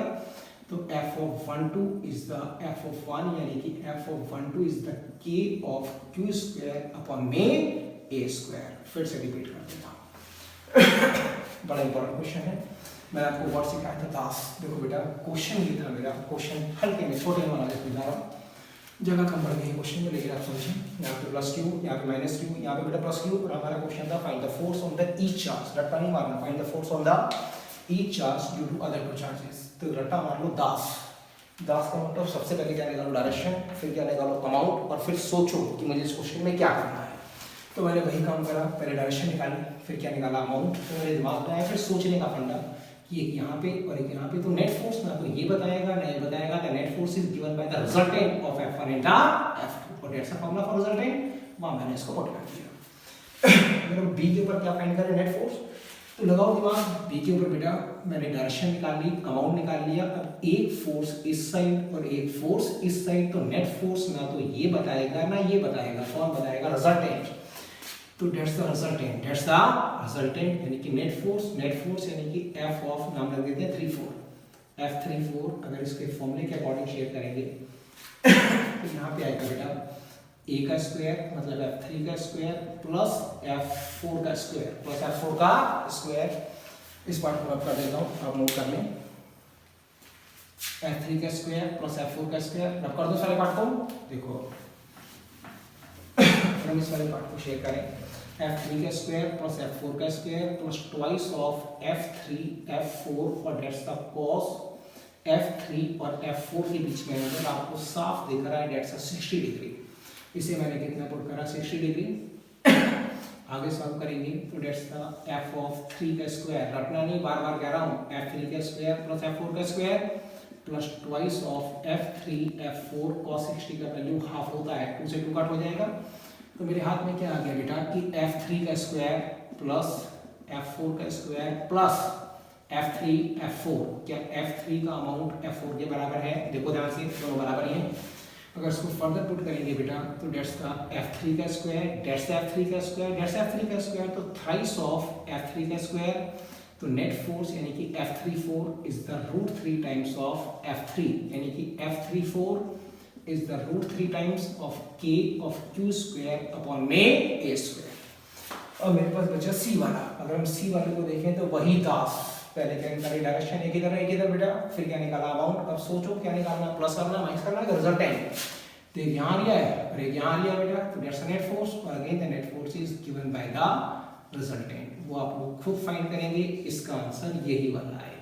तो F of 1 2 is the F of 1 यानी कि F of 1 2 is the K of Q square upon में A square। फिर से रिपीट कर देता हूँ, बड़ा इंपॉर्टेंट क्वेश्चन है, मैंने आपको वर्ड सिखाया था दास। देखो बेटा क्वेश्चन ये था मेरा, क्वेश्चन हल्के में छोटे में वाला लिखा रहा हूँ, जगह कम पड़ गई क्वेश्चन में, लेकिन आप समझें यहाँ पे प्लस क्यू, यहाँ पे माइनस क्यू, यहाँ पे बेटा प्लस क्यू, और हमारा क्वेश्चन था find the force on the each charge, रट्टा नहीं मारना, find the force on the each charge due to other two charges. तो रट्टा मार लो दास, दास का मतलब सबसे पहले क्या निकालो डायरेक्शन, फिर क्या निकालो अमाउंट और फिर सोचो कि मुझे इस क्वेश्चन में क्या करना है। तो मैंने वही काम करा, पहले डायरेक्शन निकाली, फिर क्या निकाला अमाउंट, तो मेरे दिमाग में आया फिर सोचने का फंडा कि एक यहाँ पे और एक यहाँ पे, तो नेट फोर्स ना तो ये बताएगा ना ये बताएगा, the net force is given by the resultant of F1 and F2 और that's the formula for resultant, वहां मैंने इसको पुट कर दिया। अगर हम बी के ऊपर क्या फाइंड करें नेट फोर्स, तो लगाओ दिमाग, बी के ऊपर बेटा मैंने डायरेक्शन निकाल ली, अमाउंट निकाल लिया, अब एक फोर्स इस साइड और एक फोर्स इस साइड, तो नेट फोर्स ना तो ये बताएगा ना ये बताएगा, कौन बताएगा रिजल्टेंट, तो that's the resultant, that's the resultant यानी कि नेट फोर्स यानी कि F ऑफ नाम लग देते हैं 3 4 F34, अगर इसके फॉर्मूले के अकॉर्डिंग शेयर करेंगे तो यहाँ पे आएगा बेटा A का स्क्वायर मतलब F3 का स्क्वायर प्लस F4 का स्क्वायर प्लस F4 का स्क्वायर, इस पार्ट को मैं कर देता हूँ, आप नोट कर लें, F3 का स्क्वायर प्लस F4 का स्क्वायर, रब कर दो सारे पार्ट को, देखो हम इस वाले पार्ट को शेयर करें, F3 का स्क्वायर प्लस F4 का square plus twice of F3 F4 और डेट्स द cos F3 और F4 के बीच में मतलब आपको साफ दिख रहा है डेट्स 60 डिग्री, इसे मैंने कितना पुट करा 60 डिग्री। आगे सॉल्व करेंगे तो डेट्स द F ऑफ 3 का स्क्वायर, रटना नहीं बार बार कह रहा हूँ, F3 का स्क्वायर प्लस F4 का square plus twice of F3 F4 cos 60 का वैल्यू हाफ होता है, 2 से 2 कट हो जाएगा। तो मेरे हाथ में क्या आ गया बेटा कि F3 का स्क्वायर प्लस F4 का स्क्वायर प्लस F3 F4, क्या F3 का अमाउंट F4 के बराबर है, देखो ध्यान से दोनों बराबर ही हैं। अगर इसको फर्दर पुट करेंगे बेटा तो डेट्स का F3 का स्क्वायर डेट्स F3 का स्क्वायर डेट्स F3 का स्क्वायर, तो थ्राइस ऑफ F3 का स्क्वायर, तो नेट फोर्स यानी कि F34 is the root 3 times of F3 यानी कि F34 is the root 3 times of K of Q square upon में A square। और मेरे पास बचा C वाला, अगर हम C वाले को देखें तो वही दास, पहले क्या निकाली डायरेक्शन एक इधर बेटा, फिर क्या निकाला अमाउंट, अब सोचो क्या निकालना, प्लस करना माइनस करना कि रिजल्टेंट, तो एक यहाँ लिया है और एक यहाँ लिया बेटा, तो दैट्स नेट फोर्स और again the net force is given by the resultant, वो आप लोग खुद फाइंड करेंगे, इसका आंसर यही वाला है।